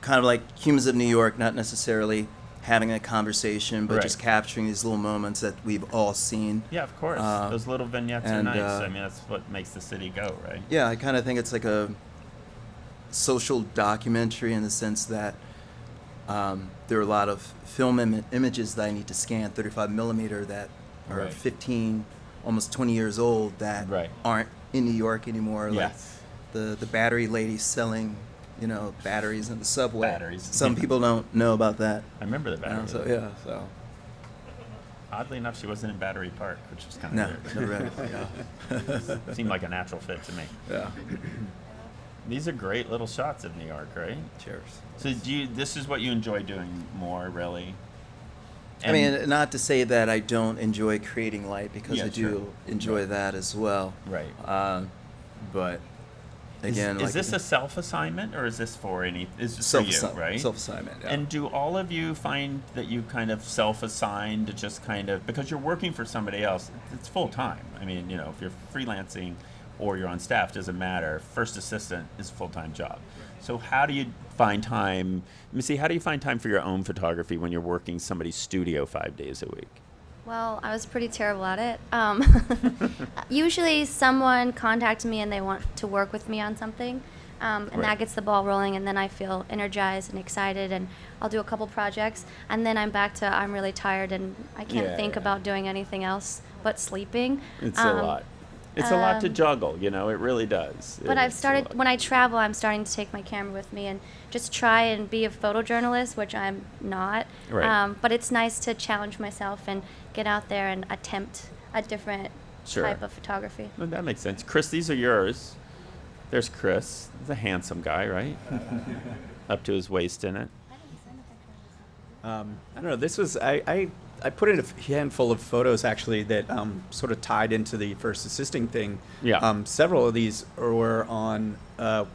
kind of like Humans of New York, not necessarily having a conversation, but Right. just capturing these little moments that we've all seen. Yeah, of course. Those little vignettes are and, nice. I mean, that's what makes the city go, right? Yeah, I kind of think it's like a social documentary in the sense that there are a lot of film images that I need to scan, 35 millimeter, that are Right. 15, almost 20 years old, that Right. aren't in New York anymore. Yes. Like the battery lady selling, batteries in the subway. Batteries. Some people don't know about that. I remember the you battery. know, so Oddly enough, she wasn't in Battery Park, which was kind no, of never read it. Yeah. Seemed like a natural fit to me. Yeah. These are great little shots of New York, right? Cheers. So this is what you enjoy doing more, really? I mean, not to say that I don't enjoy creating light, because Yeah, I do sure. enjoy that as well. Right. But again, is like this a self-assignment, or is this for any? Is this for you, right? Self-assignment. Yeah. And do all of you find that you kind of self-assign to just kind of, because you're working for somebody else, it's full time. I mean, if you're freelancing, or you're on staff, doesn't matter. First assistant is a full-time job. So how do you find time, Missy, how do you find time for your own photography when you're working somebody's studio 5 days a week? Well, I was pretty terrible at it. Usually someone contacts me and they want to work with me on something, and Right. that gets the ball rolling, and then I feel energized and excited, and I'll do a couple projects, and then I'm back to I'm really tired and I can't Yeah, think yeah. about doing anything else but sleeping. It's a lot. It's a lot to juggle, you know, it really does. But I've It's a started, lot. when I travel, I'm starting to take my camera with me and just try and be a photojournalist, which I'm not. Right. But it's nice to challenge myself and get out there and attempt a different Sure. type of photography. Well, that makes sense. Chris, these are yours. There's Chris. He's a handsome guy, right? Up to his waist in it. I don't know. This was I put in a handful of photos actually that sort of tied into the first assisting thing. Yeah. Several of these were on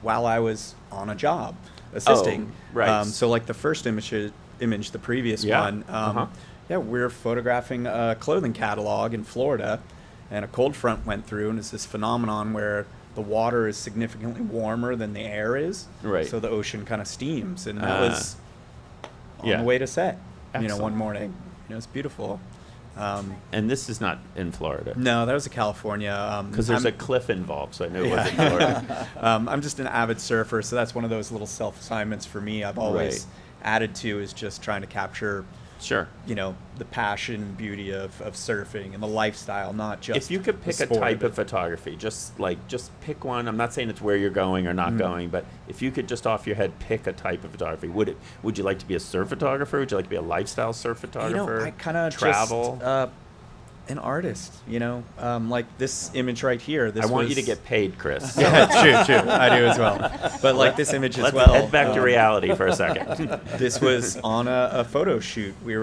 while I was on a job assisting. right. So like the first image, the previous Yeah. one. Uh-huh. Yeah, we're photographing a clothing catalog in Florida, and a cold front went through, and it's this phenomenon where the water is significantly warmer than the air is. Right. So the ocean kind of steams, and that was on yeah. the way to set. Excellent. One morning. It's beautiful. And this is not in Florida. No, that was in California. Because there's a I'm- cliff involved, so I knew it wasn't Florida. I'm just an avid surfer, so that's one of those little self-assignments for me. I've always added to is just trying to capture, Sure. the passion and beauty of surfing and the lifestyle, not just If you could the pick a sport, type but- of photography, just pick one. I'm not saying it's where you're going or not going, but if you could just off your head pick a type of photography, would you like to be a surf photographer? Would you like to be a lifestyle surf photographer? I kind of travel. just an artist. Like this image right here. This I want you was- to get paid, Chris. Yeah, true. I do as well. But like this image as Let's well. head back to reality for a second. This was on a photo shoot. We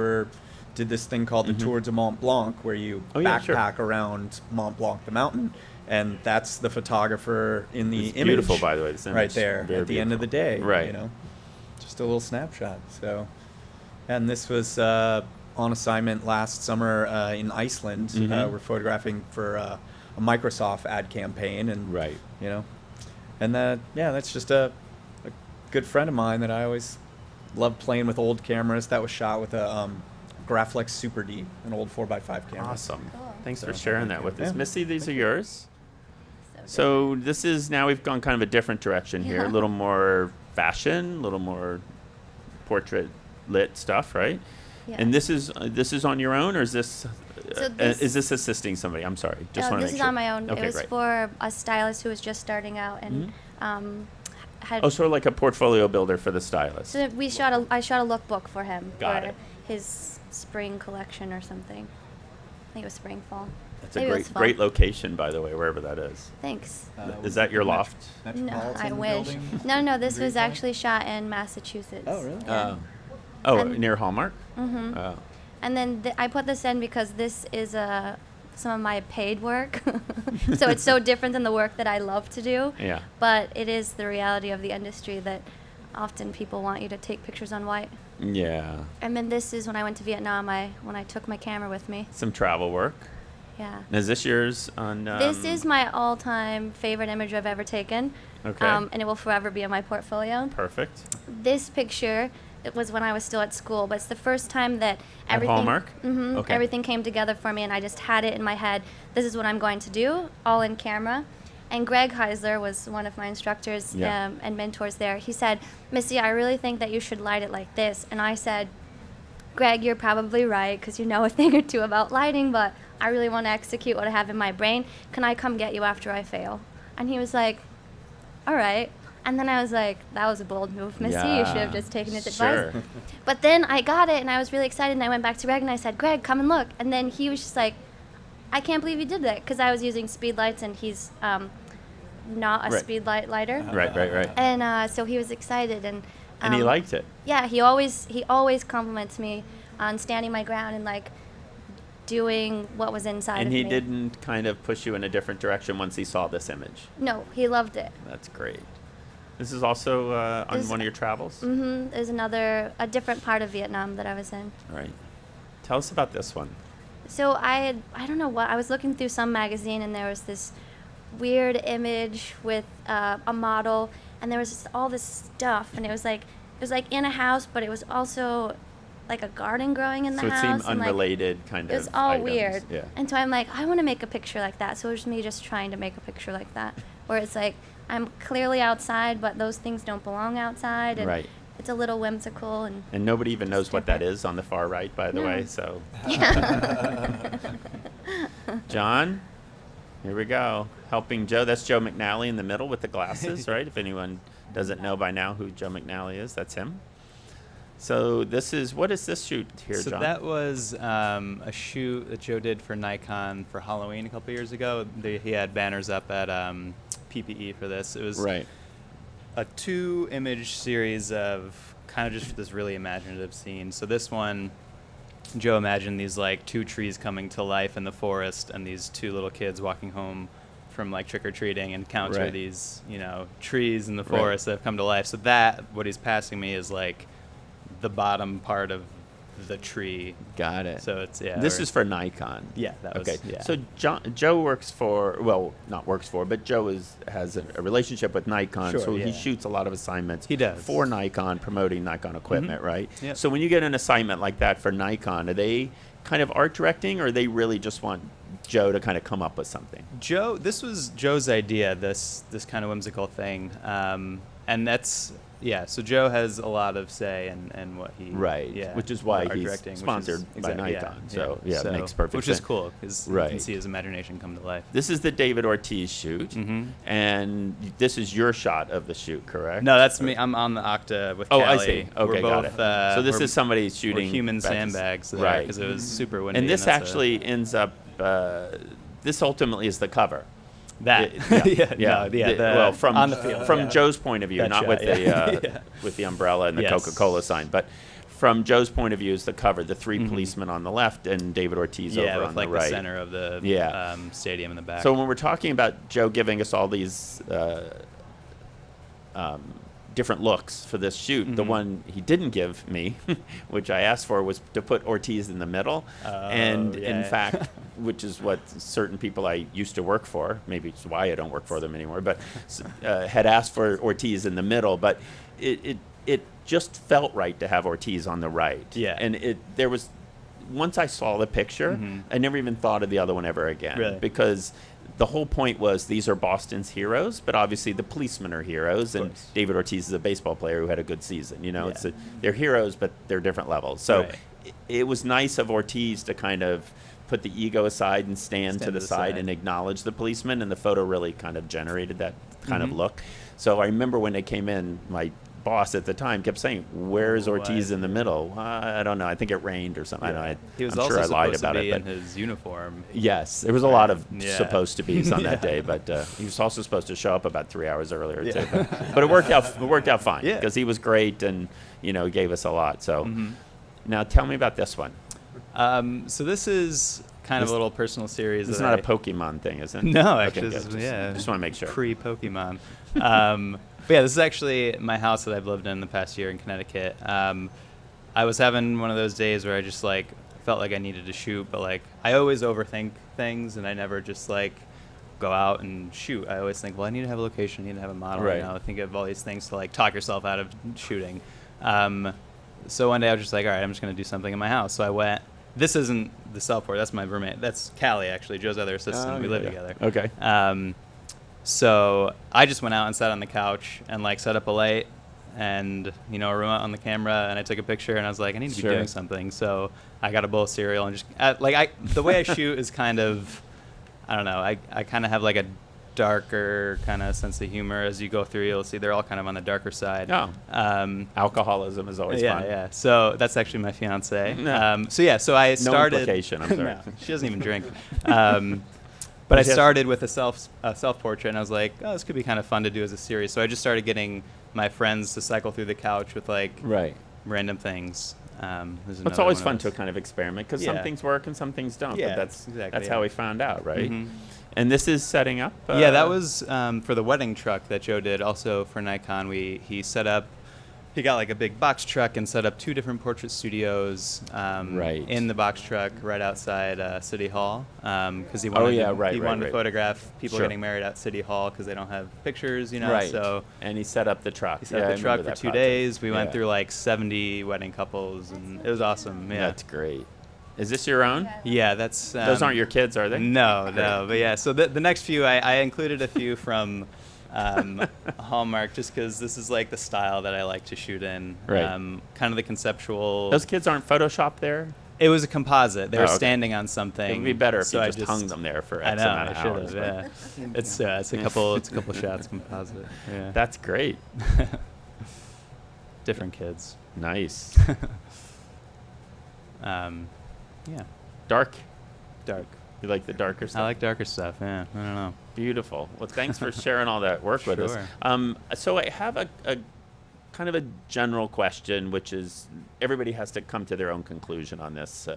did this thing called the Tour de Mont Blanc, where you Oh, yeah, sure. backpack around Mont Blanc, the mountain, and that's the photographer in the It's image. beautiful, by the way, this right image. there Very at the end of the day. Right. Just a little snapshot. So, and this was on assignment last summer in Iceland. We're photographing for a Microsoft ad campaign, and Right. and that's just a good friend of mine that I always loved playing with old cameras. That was shot with a Graflex Super D, an old 4x5 camera. Awesome. Cool. Thanks for So, sharing that with us. yeah. Missy, these are yours. So So this is, now we've gone kind of a different direction here. A Yeah. little more fashion, a little more portrait lit stuff, right? Yeah. And this is on your own, or is this So this- is this assisting somebody? I'm sorry, just want to this make is sure. on my own. Okay, It was great. for a stylist who was just starting out and had. Oh, sort of like a portfolio builder for the stylist. So I shot a lookbook for him Got for it. his spring collection or something. I think it was spring fall. That's a Maybe it was great fall. location, by the way, wherever that is. Thanks. Is that your loft? No, I wish. No, this was actually shot in Massachusetts. Oh, really? Yeah. Oh, near Hallmark? Mhm. Oh. And then I put this in because this is some of my paid work. So it's so different than the work that I love to do. Yeah. But it is the reality of the industry that often people want you to take pictures on white. Yeah. And then this is when I went to Vietnam, when I took my camera with me. Some travel work. Yeah. And is this yours on? This is my all-time favorite image I've ever taken. Okay. And it will forever be in my portfolio. Perfect. This picture, it was when I was still at school, but it's the first time that At everything. Hallmark? Mhm, Okay. Everything came together for me, and I just had it in my head. This is what I'm going to do, all in camera. And Greg Heisler was one of my instructors Yeah. and mentors there. He said, "Missy, I really think that you should light it like this." And I said, "Greg, you're probably right, because you know a thing or two about lighting, but I really want to execute what I have in my brain. Can I come get you after I fail?" And he was like, "All right." And then I was like, that was a bold move, Missy. You should have Yeah, just taken his sure. advice. But then I got it, and I was really excited, and I went back to Greg, and I said, "Greg, come and look." And then he was just like, "I can't believe you did that," because I was using speed lights, and he's not a Right. speed light lighter. Right. And so he was excited, and And he liked it. yeah, he always compliments me on standing my ground and like doing what was inside And of he me. didn't kind of push you in a different direction once he saw this image. No, he loved it. That's great. This is also on This- one of your travels? There's a different part of Vietnam that I was in. All right. Tell us about this one. So I don't know what, I was looking through some magazine, and there was this weird image with a model, and there was just all this stuff, and it was like in a house, but it was also like a garden growing in the So it house. seemed and, like, unrelated kind of it was all items. weird. Yeah. And so I'm like, I want to make a picture like that. So it was me just trying to make a picture like that, where it's like I'm clearly outside, but those things don't belong outside, and Right. it's a little whimsical and. And nobody even knows what that different. is on the far right, by the No. way. So, Yeah. John, here we go. Helping Joe. That's Joe McNally in the middle with the glasses, right? If anyone doesn't know by now who Joe McNally is, that's him. So what is this shoot here, So John? that was a shoot that Joe did for Nikon for Halloween a couple years ago. He had banners up at PPE for this. It was Right. a 2-image series of kind of just this really imaginative scene. So this one, Joe imagined these like 2 trees coming to life in the forest, and these 2 little kids walking home from like trick-or-treating and encounter Right. these, trees in the Right. forest that have come to life. So that, what he's passing me is like the bottom part of the tree. Got it. So it's, yeah. This or- is for Nikon. Yeah, that was, Okay. yeah. So Joe works for, well, not works for, but Joe has a relationship with Nikon. Sure, so he yeah. shoots a lot of assignments He does. for Nikon, promoting Nikon equipment, right? Yep. So when you get an assignment like that for Nikon, are they kind of art directing, or they really just want Joe to kind of come up with something? Joe, this was Joe's idea, this kind of whimsical thing. And that's, yeah, so Joe has a lot of say in what he... Right. Yeah. Which is why art he's directing, which is- sponsored by exactly, Nikon. So, yeah, it makes perfect which sense. is cool, because you Right. can see his imagination come to life. This is the David Ortiz shoot, Mhm. and this is your shot of the shoot, correct? No, that's me. I'm on the Octa with Oh, Callie. I see. Okay, we're got both, it. So this we're- is somebody we're shooting human back to- sandbags there, right? because it was super windy. And this that's actually ends up. This ultimately is the cover. that. Yeah. Well, from on the field. from yeah. Joe's point of view, That not shot, with the yeah. Yeah. with the umbrella and the Yes. Coca-Cola sign, but from Joe's point of view is the cover. The 3 Mhm. policemen on the left and David Ortiz Yeah, over with on like the right. center of the Yeah. stadium in the back. So when we're talking about Joe giving us all these different looks for this shoot, the Mhm. one he didn't give me, which I asked for, was to put Ortiz in the middle. And in yeah. fact, which is what certain people I used to work for, maybe it's why I don't work for them anymore, but had asked for Ortiz in the middle. But it just felt right to have Ortiz on the right. Yeah. And there was, once I saw the picture, Mhm. I never even thought of the other one ever again. Really? Because the whole point was these are Boston's heroes, but obviously the policemen are heroes, and course. David Ortiz is a baseball player who had a good season. You know, Yeah. they're heroes, but they're different levels. So Right. it was nice of Ortiz to kind of put the ego aside and stand to the side and acknowledge the policeman, and the photo really kind of generated that kind of Mhm. look. So I remember when they came in, my boss at the time kept saying, "Where's Ortiz in the middle?" I don't know. I think it rained or something. I don't know. He was I'm also sure I lied supposed about to be it, in but his uniform. yes, there was a lot of Yeah. supposed to be's on that Yeah. day, but he was also supposed to show up about 3 hours earlier too. But it worked out. It worked out fine Yeah. because he was great and gave us a lot. So Mhm. now tell me about this one. So this is kind of a little personal series. This is that not I- a Pokemon thing, is it? No, Okay, actually, good. this is, yeah. Just want to make sure. Pre-Pokemon. But yeah, this is actually my house that I've lived in the past year in Connecticut. I was having one of those days where I just like felt like I needed to shoot, but like I always overthink things, and I never just like go out and shoot. I always think, well, I need to have a location, I need to have a model. Right. You know, I think of all these things to like talk yourself out of shooting. So one day I was just like, all right, I'm just gonna do something in my house. So I went. This isn't the self-portrait. That's my roommate. That's Callie, actually, Joe's other assistant. We live together. Okay. So I just went out and sat on the couch and like set up a light and a remote on the camera, and I took a picture, and I was like, I need to be Sure. doing something. So I got a bowl of cereal and just the way I shoot is kind of, I don't know. I kind of have like a darker kind of sense of humor. As you go through, you'll see they're all kind of on the darker side. Oh. Alcoholism is always yeah, fun. yeah. So that's actually my fiance. No. So I No started. implication, I'm sorry. No, she doesn't even drink. But I Yes. started with a self-portrait, and I was like, oh, this could be kind of fun to do as a series. So I just started getting my friends to cycle through the couch with like Right. random things. It's always fun to kind of experiment because some Yeah. things work and some things don't. Yeah, but that's exactly, how yeah. we found out, right? Mhm. And this is setting up. Yeah, that was for the wedding truck that Joe did. Also for Nikon, he set up he got like a big box truck and set up 2 different portrait studios Right. in the box truck right outside City Hall because he wanted to photograph people Sure. getting married at City Hall because they don't have pictures, you know. Right. So And he set up the truck. he set Yeah, up I the truck remember for that 2 project. days. We went Yeah. through like 70 wedding couples, and it was awesome. Yeah, That's great. Is this your own? yeah. That's Those aren't your kids, are they? No, but yeah. So the next few, I included a few from Hallmark, just because this is like the style that I like to shoot in. Right. Kind of the conceptual. Those kids aren't photoshopped there? It was a composite. They were okay. standing on something. It would be better if so you I just hung them there for I X know. amount of I should hours. have. but Yeah. It's a couple shots composite. Yeah. That's great. Different kids. Nice. Yeah. Dark. Dark. You like the darker stuff? I like darker stuff. Yeah. I don't know. Beautiful. Well, thanks for sharing all that work with us. Sure. So I have a kind of a general question, which is everybody has to come to their own conclusion on this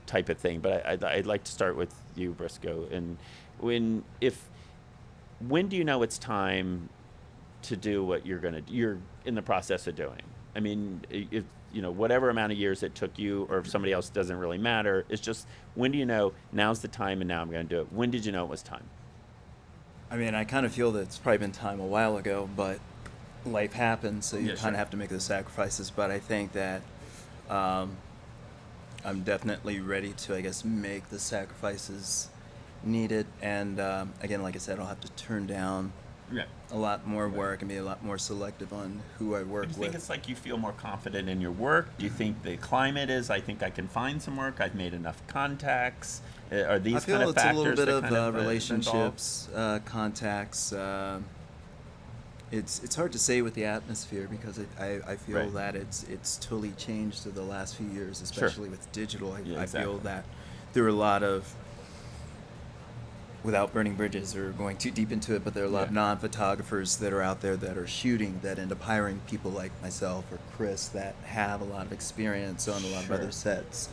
type of thing. But I'd like to start with you, Briscoe. And when do you know it's time to do what you're in the process of doing? I mean, if whatever amount of years it took you, or if somebody else, doesn't really matter. It's just, when do you know now's the time and now I'm going to do it? When did you know it was time? I mean, I kind of feel that it's probably been time a while ago, but life happens, so you Yeah, kind sure. of have to make those sacrifices. But I think that I'm definitely ready to, I guess, make the sacrifices needed. And again, like I said, I'll have to turn down a lot more work and be a lot more selective on who I work Do you with. think it's like you feel more confident in your work? Do you think the climate is, I think I can find some work, I've made enough contacts? Are these I feel kind of it's a factors little bit that of kind of relationships, contacts. It's hard to say with the atmosphere because I feel Right. that it's totally changed to the last few years, especially with digital. Yeah, I exactly. feel that there are a lot of, without burning bridges or going too deep into it, but there are a lot of non-photographers that are out there that are shooting that end up hiring people like myself or Chris that have a lot of experience on a lot of other sets.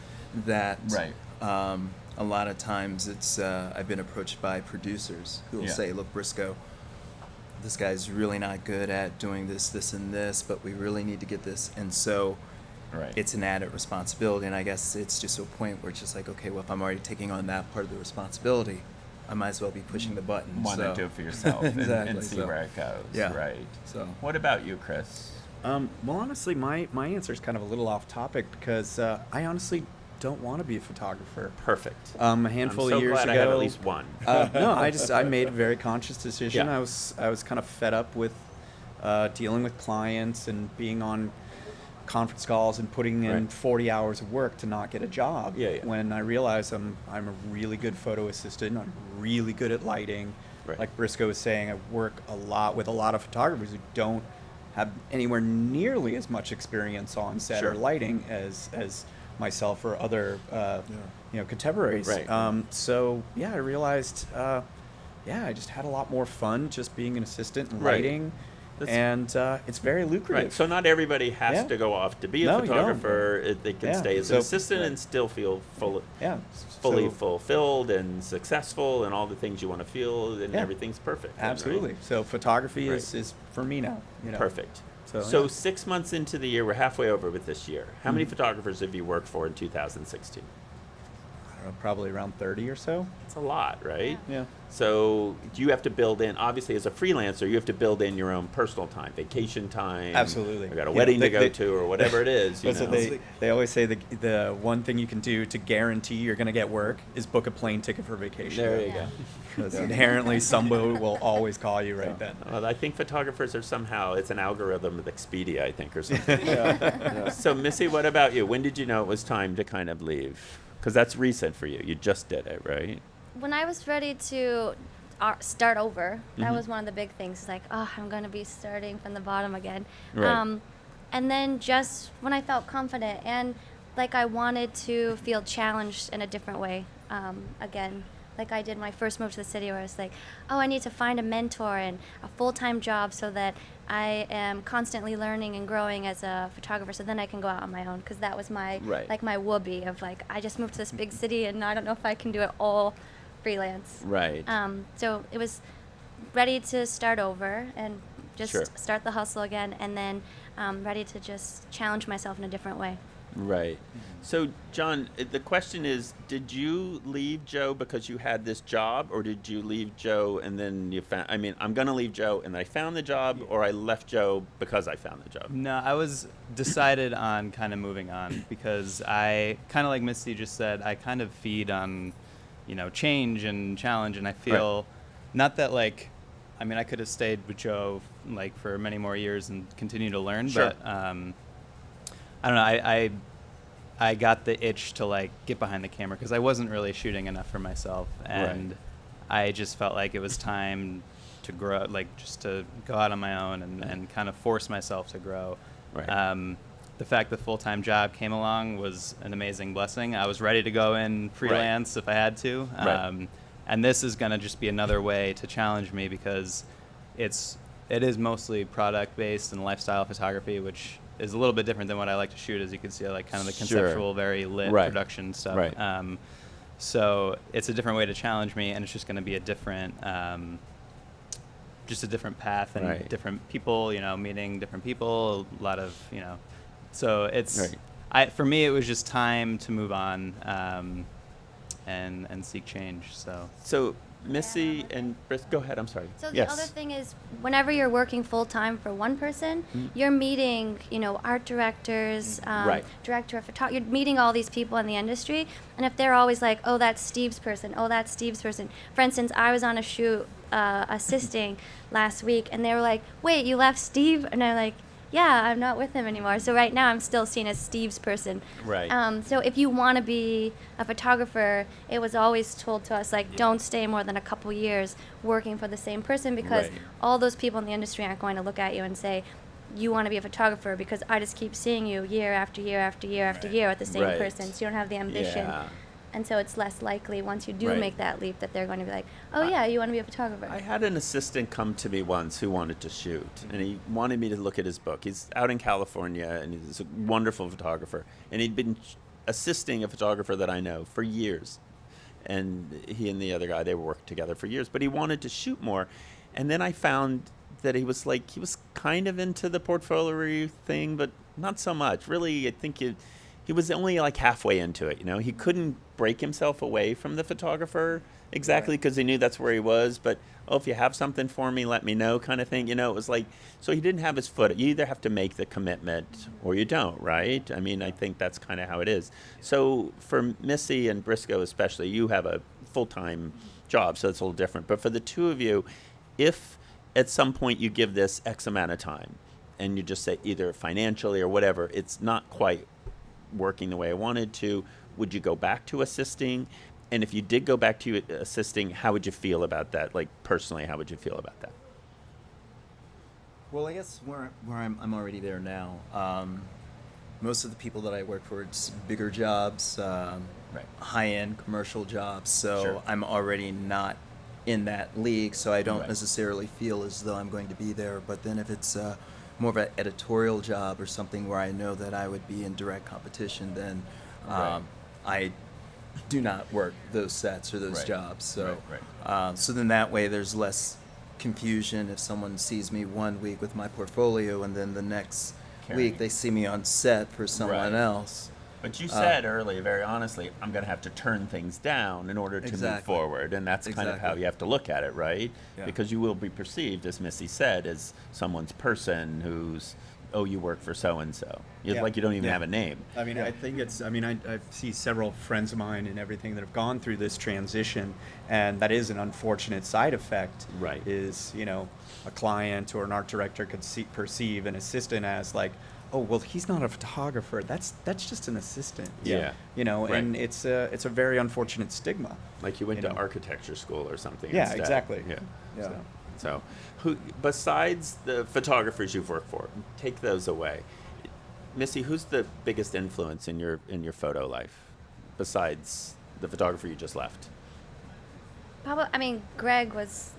That Right. a lot of times it's I've been approached by producers who will Yeah. say, "Look, Briscoe, this guy's really not good at doing this, this, and this, but we really need to get this," and so. Right. It's an added responsibility, and I guess it's just to a point where it's just like, okay, well, if I'm already taking on that part of the responsibility, I might as well be pushing the button. Want so. to do it for yourself and Exactly, see so. where it goes. Yeah. Right. So. What about you, Chris? Well, honestly, my answer is kind of a little off topic because I honestly don't want to be a photographer. Perfect. A handful I'm so of years glad ago, I have at least one. no, I made a very conscious decision. Yeah. I was kind of fed up with dealing with clients and being on conference calls and putting in Right. 40 hours of work to not get a job. Yeah. When I realized I'm a really good photo assistant. I'm really good at lighting. Right. Like Briscoe was saying, I work a lot with a lot of photographers who don't have anywhere nearly as much experience on set Sure. or lighting as myself or other contemporaries. Right. So yeah, I realized I just had a lot more fun just being an assistant and Right. lighting, That's- and it's very lucrative. Right. So not everybody has Yeah. to go off to be a No, you don't. photographer. They can Yeah. stay as an So- assistant right. and still feel fully So- fulfilled and successful and all the things you want to feel, and Yeah. everything's perfect. then, right? Absolutely. So photography Right. is for me now. Perfect. So, So yeah. 6 months into the year, we're halfway over with this year. How many Mhm. photographers have you worked for in 2016? I don't know, probably around 30 or so. It's a lot, right? Yeah. So you have to build in, obviously as a freelancer, you have to build in your own personal time, vacation time. Absolutely. I got a Yeah, wedding they- to go they- to or whatever it is. You That's what know. they always say the one thing you can do to guarantee you're going to get work is book a plane ticket for vacation. There you go. Because inherently somebody will always call you right then. Well, I think photographers are somehow, it's an algorithm with Expedia, I think, or something. So Missy, what about you? When did you know it was time to kind of leave? Because that's recent for you. You just did it, right? When I was ready to start over, that Mhm. was one of the big things. Like, oh, I'm going to be starting from the bottom again. Right. And then just when I felt confident and like I wanted to feel challenged in a different way again. Like I did my first move to the city where I was like, oh, I need to find a mentor and a full-time job so that I am constantly learning and growing as a photographer so then I can go out on my own because that was my Right. like my whoopee of like I just moved to this big city and I don't know if I can do it all freelance. Right. So it was ready to start over and just Sure. start the hustle again, and then ready to just challenge myself in a different way. Right. So, John, the question is, did you leave Joe because you had this job, or did you leave Joe and then you found, I mean, I'm going to leave Joe and I found the job, or I left Joe because I found the job? No, I was decided on kind of moving on because I, kind of like Misty just said, I kind of feed on, change and challenge, and I feel, not that like, I mean, I could have stayed with Joe like for many more years and continue to learn, Sure. but I don't know, I got the itch to like get behind the camera because I wasn't really shooting enough for myself, and I just felt like it was time to grow, like just to go out on my own and kind of force myself to grow. Right. The fact the full-time job came along was an amazing blessing. I was ready to go in freelance if I had to, Right. and this is going to just be another way to challenge me because it is mostly product-based and lifestyle photography, which is a little bit different than what I like to shoot, as you can see, like kind of the Sure. conceptual, very lit Right. production stuff. Right. So it's a different way to challenge me, and it's just going to be a different, just a different path and Right. different people, meeting different people, a lot of, so it's, Right. for me, it was just time to move on and seek change. So, Missy and Briss, go ahead. I'm sorry. So the yes. other thing is, whenever you're working full time for one person, Mm. you're meeting, art directors, Right. director of photography. You're meeting all these people in the industry, and if they're always like, "Oh, that's Steve's person. Oh, that's Steve's person." For instance, I was on a shoot assisting last week, and they were like, "Wait, you left Steve?" And I'm like, "Yeah, I'm not with him anymore." So right now, I'm still seen as Steve's person. Right. So if you want to be a photographer, it was always told to us, like, don't stay more than a couple years working for the same person, because Right. all those people in the industry aren't going to look at you and say, you want to be a photographer, because I just keep seeing you year after year after year after year with the same Right. person. So you don't have the ambition. Yeah. And so it's less likely once you do Right. make that leap that they're going to be like, oh, yeah, you want to be a photographer. I had an assistant come to me once who wanted to shoot, and he wanted me to look at his book. He's out in California, and he's a wonderful photographer. And he'd been assisting a photographer that I know for years. And he and the other guy, they worked together for years. But he wanted to shoot more. And then I found that he was kind of into the portfolio thing, but not so much. Really, I think he was only like halfway into it, He couldn't break himself away from the photographer exactly because he knew that's where he was. But, if you have something for me, let me know kind of thing. It was like, so he didn't have his foot. You either have to make the commitment or you don't, right? I mean, I think that's kind of how it is. So for Missy and Briscoe especially, you have a full-time job, so it's a little different. But for the two of you, if at some point you give this X amount of time and you just say either financially or whatever, it's not quite working the way I wanted to, would you go back to assisting? And if you did go back to assisting, how would you feel about that? Like personally, how would you feel about that? Well, I guess where I'm already there now. Most of the people that I work for, it's bigger jobs, high-end commercial jobs. So Sure. I'm already not in that league, so I don't Right. necessarily feel as though I'm going to be there. But then if it's more of an editorial job or something where I know that I would be in direct competition, then Right. I do not work those sets or those Right. jobs. So, Right. so then that way there's less confusion if someone sees me one week with my portfolio and then the next Carrying. week they see me on set for someone Right. else. But you said earlier, very honestly, I'm going to have to turn things down in order to move Exactly. forward. And that's kind of how Exactly. you have to look at it, right? Yeah. Because you will be perceived, as Missy said, as someone's person who's, you work for so-and-so. Yeah. Like you don't even Yeah. have a name. I mean, I think I see several friends of mine and everything that have gone through this transition, and that is an unfortunate side effect. Right. Is, a client or an art director could perceive an assistant as like, oh, well, he's not a photographer. That's just an assistant. Yeah. And Right. it's a very unfortunate stigma. Like you went You to know. architecture school or something Yeah, instead. exactly. Yeah. Yeah. So, who besides the photographers you've worked for, take those away. Missy, who's the biggest influence in your photo life besides the photographer you just left Probably, Greg was,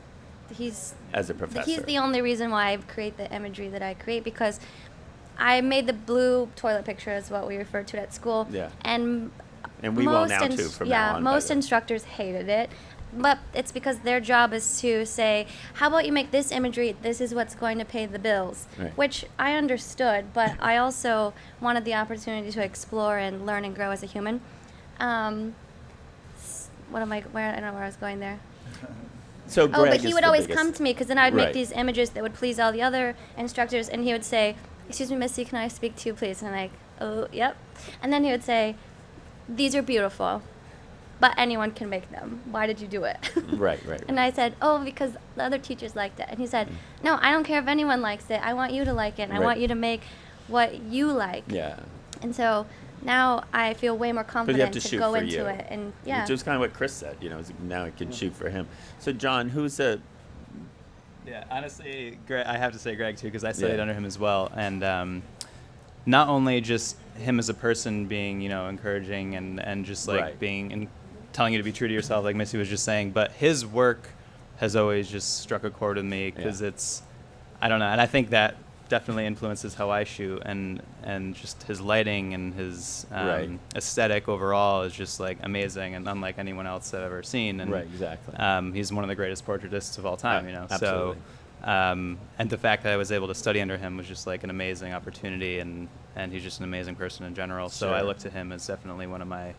he's as a professor? He's the only reason why I create the imagery that I create, because I made the blue toilet picture, is what we referred to it at school. Yeah. And And we will most now too from now on. by most the way. instructors hated it. but it's because their job is to say, how about you make this imagery, this is what's going to pay the bills, Right. which I understood, but I also wanted the opportunity to explore and learn and grow as a human. What am I, where, I don't know where I was going there. So Oh, Greg but he is would the always biggest- come to me, because then I would make Right. these images that would please all the other instructors, and he would say, excuse me, Missy, can I speak to you, please? And I'm like, oh, yep. And then he would say, these are beautiful, but anyone can make them. Why did you do it? Right, right. And I said, oh, because the other teachers liked it. And he said, no, I don't care if anyone likes it. I want you to like it, and I Right. want you to make what you like. Yeah. And so now I feel way more But you have confident to to shoot go for into you. it. And yeah. Which is kind of what Chris said, you know, is now I can shoot for him. So John, who's a Yeah, honestly, I have to say Greg too, because I studied Yeah. under him as well, and not only just him as a person being, you know, encouraging and just like Right. being and telling you to be true to yourself, like Missy was just saying, but his work has always just struck a chord with me because Yeah. it's, I don't know, and I think that definitely influences how I shoot, and just his lighting and his Right. aesthetic overall is just like amazing and unlike anyone else I've ever seen. And Right, exactly. he's one of the greatest portraitists of all time, you know. Absolutely. So, and the fact that I was able to study under him was just like an amazing opportunity, and he's just an amazing person in general. So I Sure. look to him as definitely one of my,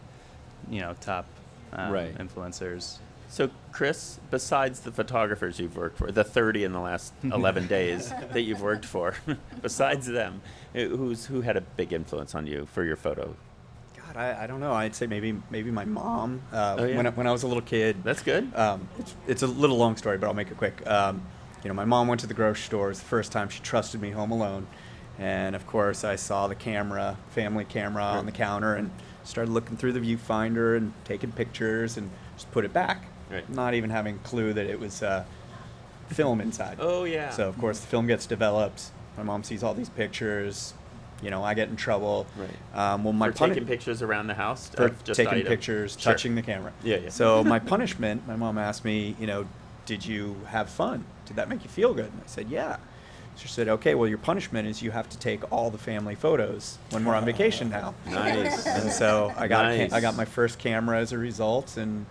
you know, top Right. influencers. So Chris, besides the photographers you've worked for, the 30 in the last 11 days that you've worked for, besides them, who had a big influence on you for your photo? God, I don't know. I'd say maybe my mom. Oh, yeah. When I was a little kid. That's good. It's a little long story, but I'll make it quick. You know, my mom went to the grocery store. It was the first time she trusted me home alone, and of course I saw the camera, family camera, on the counter, and started looking through the viewfinder and taking pictures and just put it back. Right. Not even having a clue that it was film inside. Oh, yeah. So of course the film gets developed. My mom sees all these pictures. You know, I get in trouble. Right. Well, my For taking pictures around the house? for of just taking items? pictures, Sure. touching the camera. Yeah, yeah. So my punishment, my mom asked me, you know, did you have fun? Did that make you feel good? And I said, yeah. She said, okay, well, your punishment is you have to take all the family photos when we're on vacation now. Nice. And so I got Nice. I got my first camera as a result, and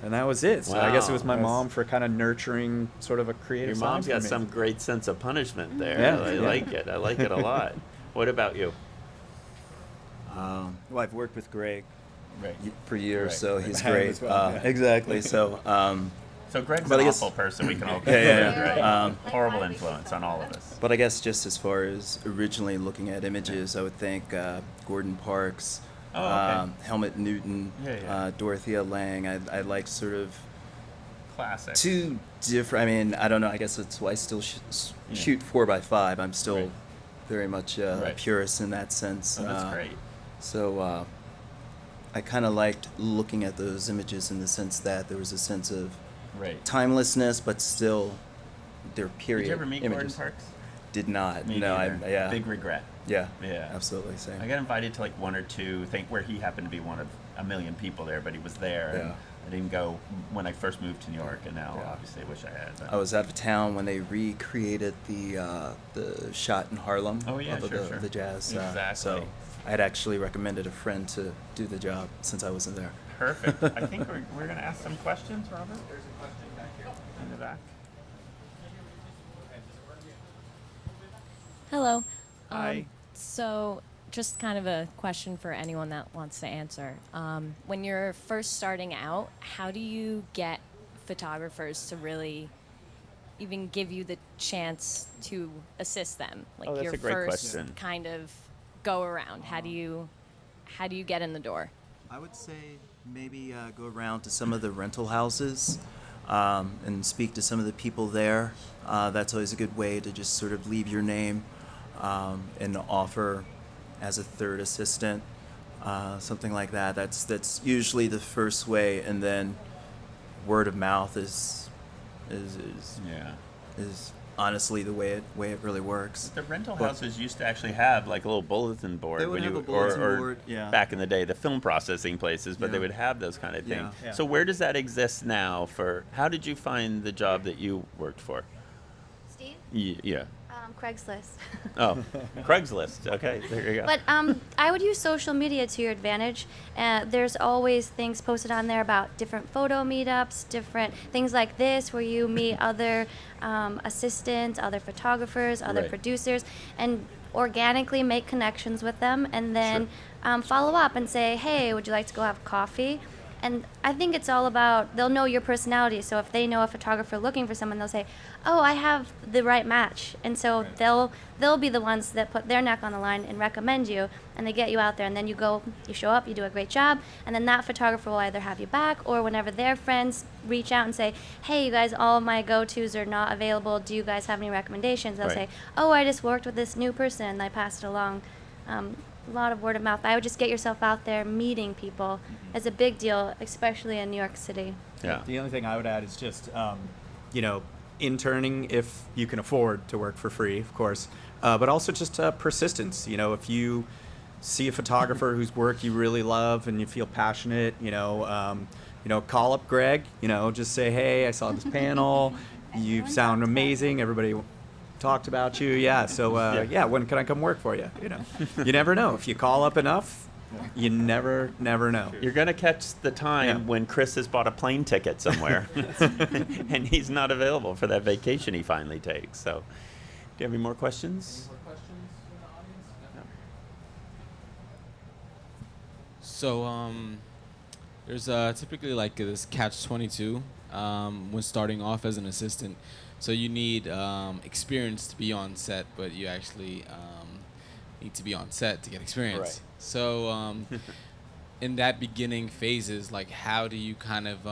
that was it. So I guess it was my Wow. mom for kind of nurturing sort of a creative Your side mom's for got me. some great sense of punishment there. Yeah, I yeah. like it. I like it a lot. What about you? Well, I've worked with Greg Right. for years, Right. so he's I have great. as well, yeah. Exactly. So, So Greg's But an I guess- awful person. We can all Yeah, right? yeah. Horrible influence on all of us. but I guess just as far as originally looking at images, I would think Gordon Parks, Oh, okay. Helmut Newton, Yeah, yeah. Dorothea Lange. I like sort of Classic. two different. I mean, I don't know. I guess that's why I still shoot 4x5. I'm still Right. very much a Right. purist in that sense. Oh, that's great. So I kind of liked looking at those images in the sense that there was a sense of Right. timelessness, but still they're period Did you ever meet images. Gordon Parks? Did not. Me no, neither. yeah. Big regret. Yeah. Yeah. Absolutely. Same. I got invited to like one or two, where he happened to be one of a million people there, but he was there. And Yeah. I didn't go when I first moved to New York, and now Yeah. obviously I wish I had. But I was out of town when they recreated the shot in Harlem Oh, yeah, of sure, the, sure. the jazz. Exactly. So I had actually recommended a friend to do the job since I wasn't there. Perfect. I think we're going to ask some questions, Robert. There's a question back here. In the back. Hello. Hi. So, just kind of a question for anyone that wants to answer. When you're first starting out, how do you get photographers to really even give you the chance to assist them? Like Oh, that's your a great first question. kind of go around. How do you get in the door? I would say maybe go around to some of the rental houses and speak to some of the people there. That's always a good way to just sort of leave your name and offer as a third assistant, something like that. That's usually the first way, and then word of mouth is Yeah. honestly the way it really works. The rental But- houses used to actually have like a little bulletin board. They would when have you, a bulletin or board, yeah. Back in the day, the film processing places, but they Yeah. would have those kind of things. Yeah. So where does that exist now? How did you find the job that you worked for? Steve? Yeah. Craigslist. Oh, Craigslist. Okay, there you go. But I would use social media to your advantage. There's always things posted on there about different photo meetups, different things like this where you meet other assistants, other photographers, other Right. producers, and organically make connections with them, and then follow up and say, hey, would you like to go have coffee? And I think it's all about, they'll know your personality. So if they know a photographer looking for someone, they'll say, oh, I have the right match. And so they'll be the ones that put their neck on the line and recommend you, and they get you out there. And then you go, you show up, you do a great job, and then that photographer will either have you back, or whenever their friends reach out and say, hey, you guys, all of my go-tos are not available. Do you guys have any recommendations? They'll Right. say, oh, I just worked with this new person, and I passed it along. A lot of word of mouth. I would just get yourself out there meeting people. It's a big deal, especially in New York City. Yeah. The only thing I would add is just, interning if you can afford to work for free, of course, but also just persistence. If you see a photographer whose work you really love and you feel passionate, call up Greg. Just say, hey, I saw this panel. You sound amazing. Everybody talked about you. Yeah. So when can I come work for you? You never know. If you call up enough, you never know. You're going to catch the time when Chris has bought a plane ticket somewhere and he's not available for that vacation he finally takes. So, do you have any more questions? So there's typically like this catch-22 when starting off as an assistant. So you need experience to be on set, but you actually need to be on set to get experience. Right. So in that beginning phases, like how do you kind of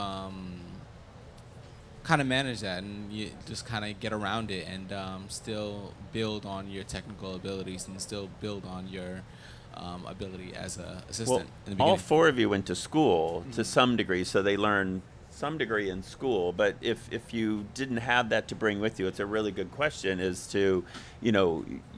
manage that, and you just kind of get around it and still build on your technical abilities and still build on your ability as an assistant Well, in the beginning? all four of you went to school to some degree, so they learned some degree in school. But if you didn't have that to bring with you, it's a really good question as to, you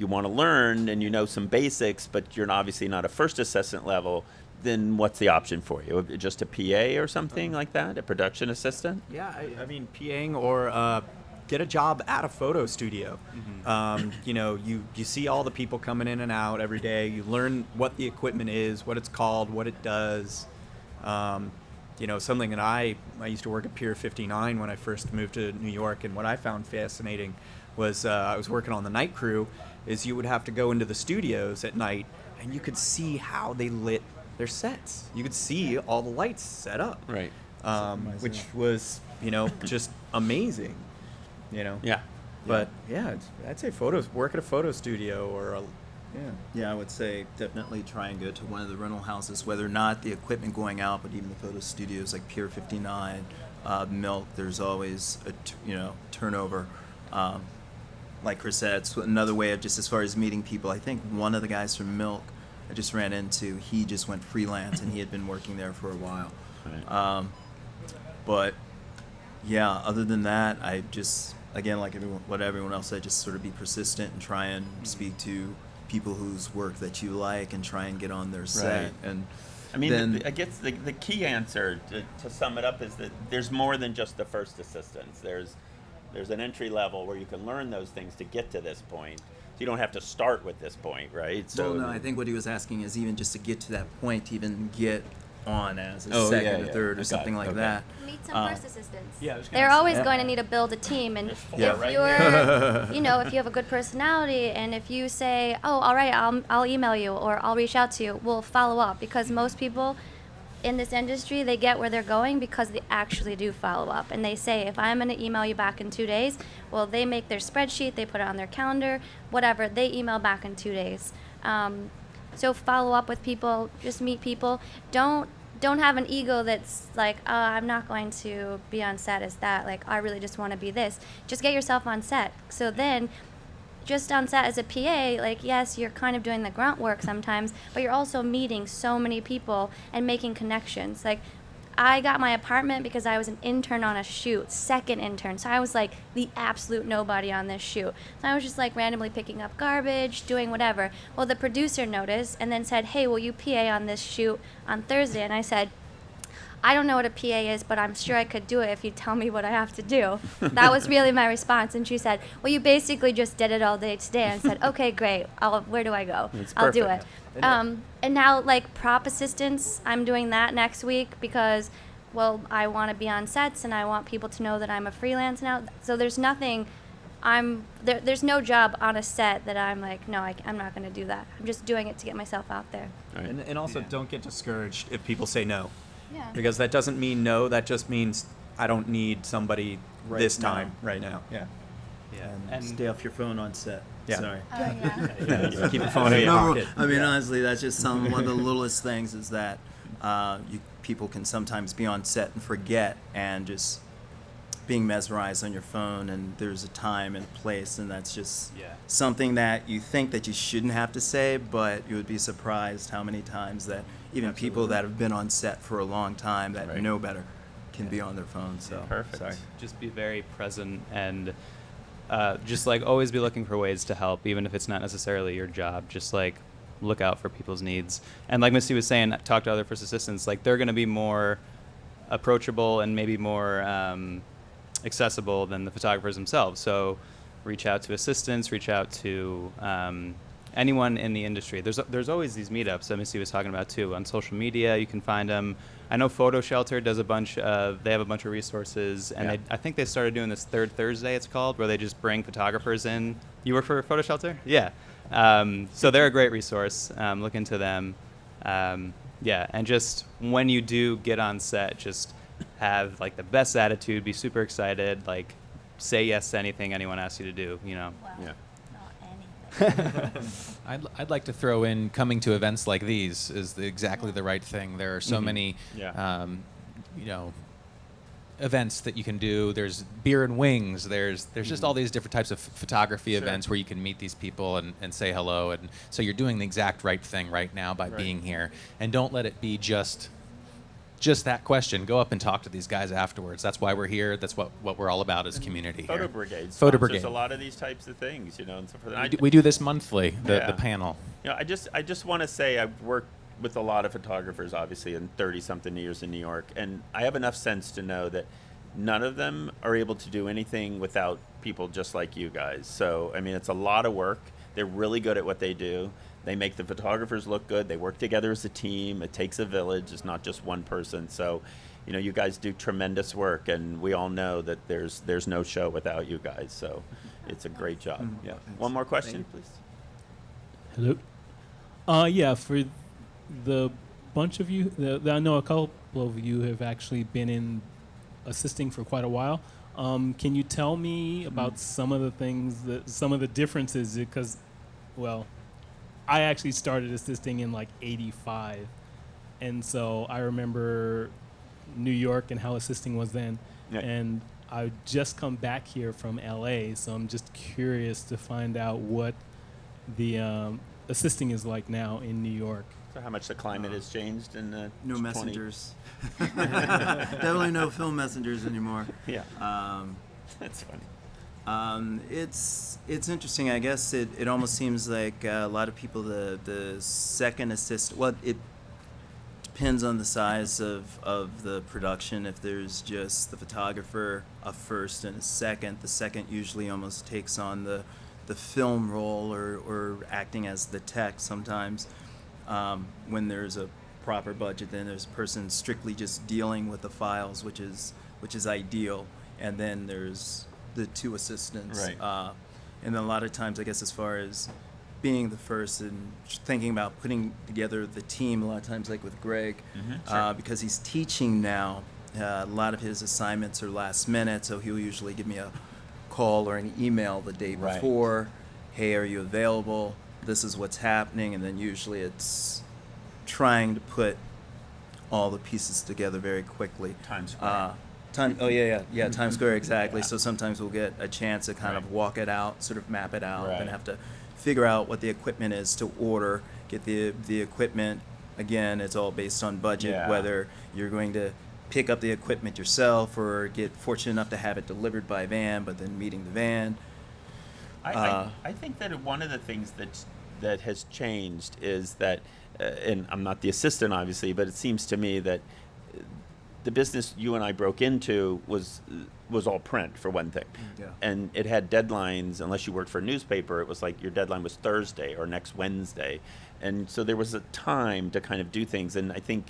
want to learn and some basics, but you're obviously not a first assistant level. Then what's the option for you? Just a PA or something like that? A production assistant? Yeah, I mean, PAing or get a job at a photo studio. You see all the people coming in and out every day. You learn what the equipment is, what it's called, what it does. Something that I used to work at Pier 59 when I first moved to New York, and what I found fascinating was I was working on the night crew, is you would have to go into the studios at night and you could see how they lit their sets. You could see all the lights set up. Right. Which was, just amazing. Yeah. But I'd say work at a photo studio or Yeah, I would say definitely try and go to one of the rental houses, whether or not the equipment going out, but even the photo studios like Pier 59, Milk. There's always a turnover. Like Chris said, it's another way of just as far as meeting people. I think one of the guys from Milk I just ran into, he just went freelance and he had been working there for a while. Right. But yeah, other than that, I just, again, like what everyone else said, just sort of be persistent and try and speak to people whose work that you like and try and get on their set. Right. And I mean, then, I guess the key answer to sum it up is that there's more than just the first assistants. There's an entry level where you can learn those things to get to this point. So you don't have to start with this point, right? So well, no, I think what he was asking is even just to get to that point, to even get on as a Oh, second yeah, or yeah. third Okay, or something like okay. that. Meet some first assistants. Yeah, I was gonna They're say, always yeah. going to need to build a team, and Yeah, if right you're, here. if you have a good personality, and if you say, "Oh, all right, I'll email you or I'll reach out to you," we'll follow up, because most people in this industry, they get where they're going because they actually do follow up, and they say, if I'm going to email you back in 2 days, well, they make their spreadsheet, they put it on their calendar, whatever, they email back in 2 days. So follow up with people, just meet people. Don't have an ego that's like, I'm not going to be on set as that. Like, I really just want to be this. Just get yourself on set. So then, just on set as a PA, like, yes, you're kind of doing the grunt work sometimes, but you're also meeting so many people and making connections. Like, I got my apartment because I was an intern on a shoot, second intern. So I was like the absolute nobody on this shoot. So I was just like randomly picking up garbage, doing whatever. Well, the producer noticed and then said, hey, will you PA on this shoot on Thursday? And I said, I don't know what a PA is, but I'm sure I could do it if you tell me what I have to do. That was really my response. And she said, well, you basically just did it all day today. And I said, okay, great. Where do I go? I'll do it. And now, like, prop assistants, I'm doing that next week because, well, I want to be on sets and I want people to know that I'm a freelance now. So there's nothing, there's no job on a set that I'm like, no, I'm not going to do that. I'm just doing it to get myself out there. Right. And also don't get discouraged if people say no. Yeah. Because that doesn't mean no, that just means I don't need somebody Right this now. time, right now. Yeah. Yeah. And stay off your phone on set. Yeah. Sorry. Oh, yeah. Keep your phone in your pocket. I mean, honestly, that's just one of the littlest things is that people can sometimes be on set and forget and just being mesmerized on your phone, and there's a time and place, and that's just something that you think that you shouldn't have to say, but you would be surprised how many times that even people that have been on set for a long time that know better can be on their phone. So Perfect. sorry. Just be very present and just like always be looking for ways to help, even if it's not necessarily your job. Just like look out for people's needs. And like Misty was saying, talk to other first assistants. Like they're going to be more approachable and maybe more accessible than the photographers themselves. So reach out to assistants, reach out to anyone in the industry. There's always these meetups that Misty was talking about too. On social media, you can find them. I know Photo Shelter does they have a bunch of resources, and I think they started doing this Third Thursday, it's called, where they just bring photographers in. You work for Photo Shelter? Yeah. So they're a great resource. Look into them. Yeah, and just when you do get on set, just have like the best attitude, be super excited, like say yes to anything anyone asks you to do, you know. Well, Yeah. not anything. I'd like to throw in coming to events like these is exactly the right thing. There are so many, events that you can do. There's beer and wings. There's just all these different types of photography events where you can meet these people and say hello. And so you're doing the exact right thing right now by being here. And don't let it be just that question. Go up and talk to these guys afterwards. That's why we're here. That's what we're all about as community Photo here. Brigade Photo sponsors Brigade. a lot of these types of things, you know, and so forth. We do this monthly, the Yeah. panel. You know, I just want to say I've worked with a lot of photographers, obviously, in 30-something years in New York, and I have enough sense to know that none of them are able to do anything without people just like you guys. So, I mean, it's a lot of work. They're really good at what they do. They make the photographers look good. They work together as a team. It takes a village. It's not just one person. So, you know, you guys do tremendous work, and we all know that there's no show without you guys. So, it's a great job. Yeah. One more question, please. Hello. Yeah, for the bunch of you, I know a couple of you have actually been in assisting for quite a while. Can you tell me about some of the things some of the differences? Because, well, I actually started assisting in like '85, and so I remember New York and how assisting was then. Yeah. And I just come back here from LA, so I'm just curious to find out what the assisting is like now in New York. So how much the climate has changed in the No 20 messengers. Definitely no film messengers anymore. Yeah. That's funny. It's interesting. I guess it almost seems like a lot of people the second assist. Well, it depends on the size of the production. If there's just the photographer, a first and a second, the second usually almost takes on the film role or acting as the tech sometimes. When there's a proper budget, then there's a person strictly just dealing with the files, which is ideal. And then there's the two assistants. Right. And then a lot of times, I guess, as far as being the first and thinking about putting together the team, a lot of times, like with Greg, because he's teaching now, a lot of his assignments are last minute, so he'll usually give me a call or an email the day Right. before. Hey, are you available? This is what's happening, and then usually it's trying to put all the pieces together very quickly. Times Square. Times Square, exactly. Yeah. So sometimes we'll get a chance to kind of Right. walk it out, sort of map it out, Right. and have to figure out what the equipment is to order, get the equipment. Again, it's all based on budget, Yeah. whether you're going to pick up the equipment yourself or get fortunate enough to have it delivered by van, but then meeting the van. I think that one of the things that has changed is that, and I'm not the assistant obviously, but it seems to me that the business you and I broke into was all print, for one thing. Yeah. And it had deadlines. Unless you worked for a newspaper, it was like your deadline was Thursday or next Wednesday. And so there was a time to kind of do things. And I think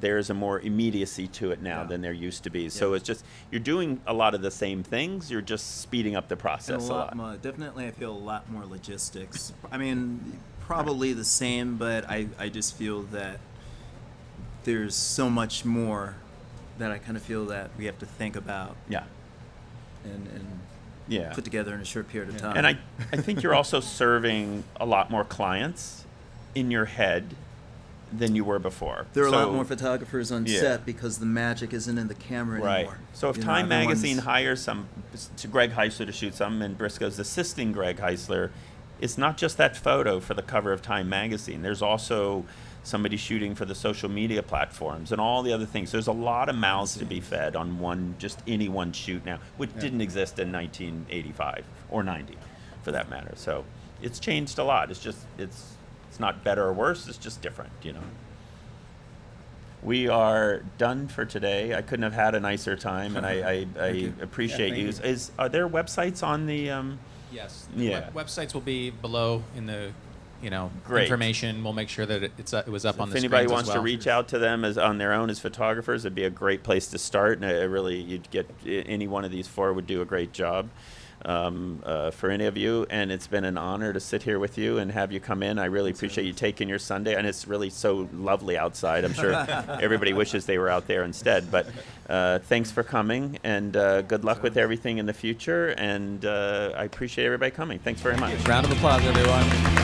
there's a more immediacy to it now than there used to be. So it's just, you're doing a lot of the same things. You're just speeding up the process And a lot. more, definitely, I feel a lot more logistics. I mean, probably the same, but I just feel that there's so much more that I kind of feel that we have to think about Yeah. and Yeah. put together in a short period of time. And I think you're also serving a lot more clients in your head than you were before. There are a lot So- more photographers on Yeah. set because the magic isn't in the camera Right. anymore. So if You know, Time Magazine everyone's- hires to Greg Heisler to shoot some, and Briscoe's assisting Greg Heisler, it's not just that photo for the cover of Time Magazine. There's also somebody shooting for the social media platforms and all the other things. There's a lot of mouths to be fed on any one shoot now, which didn't exist in 1985 or 90, for that matter. So it's changed a lot. It's just it's not better or worse. It's just different, you know. We are done for today. I couldn't have had a nicer time, and I appreciate thank you. you. Are there websites on the? Yes. Yeah. Websites will be below in the, Great. information. We'll make sure that it was up on If the anybody screens as wants to well. reach out to them on their own as photographers, it'd be a great place to start. And you'd get any one of these four would do a great job for any of you. And it's been an honor to sit here with you and have you come in. I really appreciate you taking your Sunday, and it's really so lovely outside. I'm sure everybody wishes they were out there instead. But thanks for coming, and good luck with everything in the future. And I appreciate everybody coming. Thanks very much. Round of applause, everyone.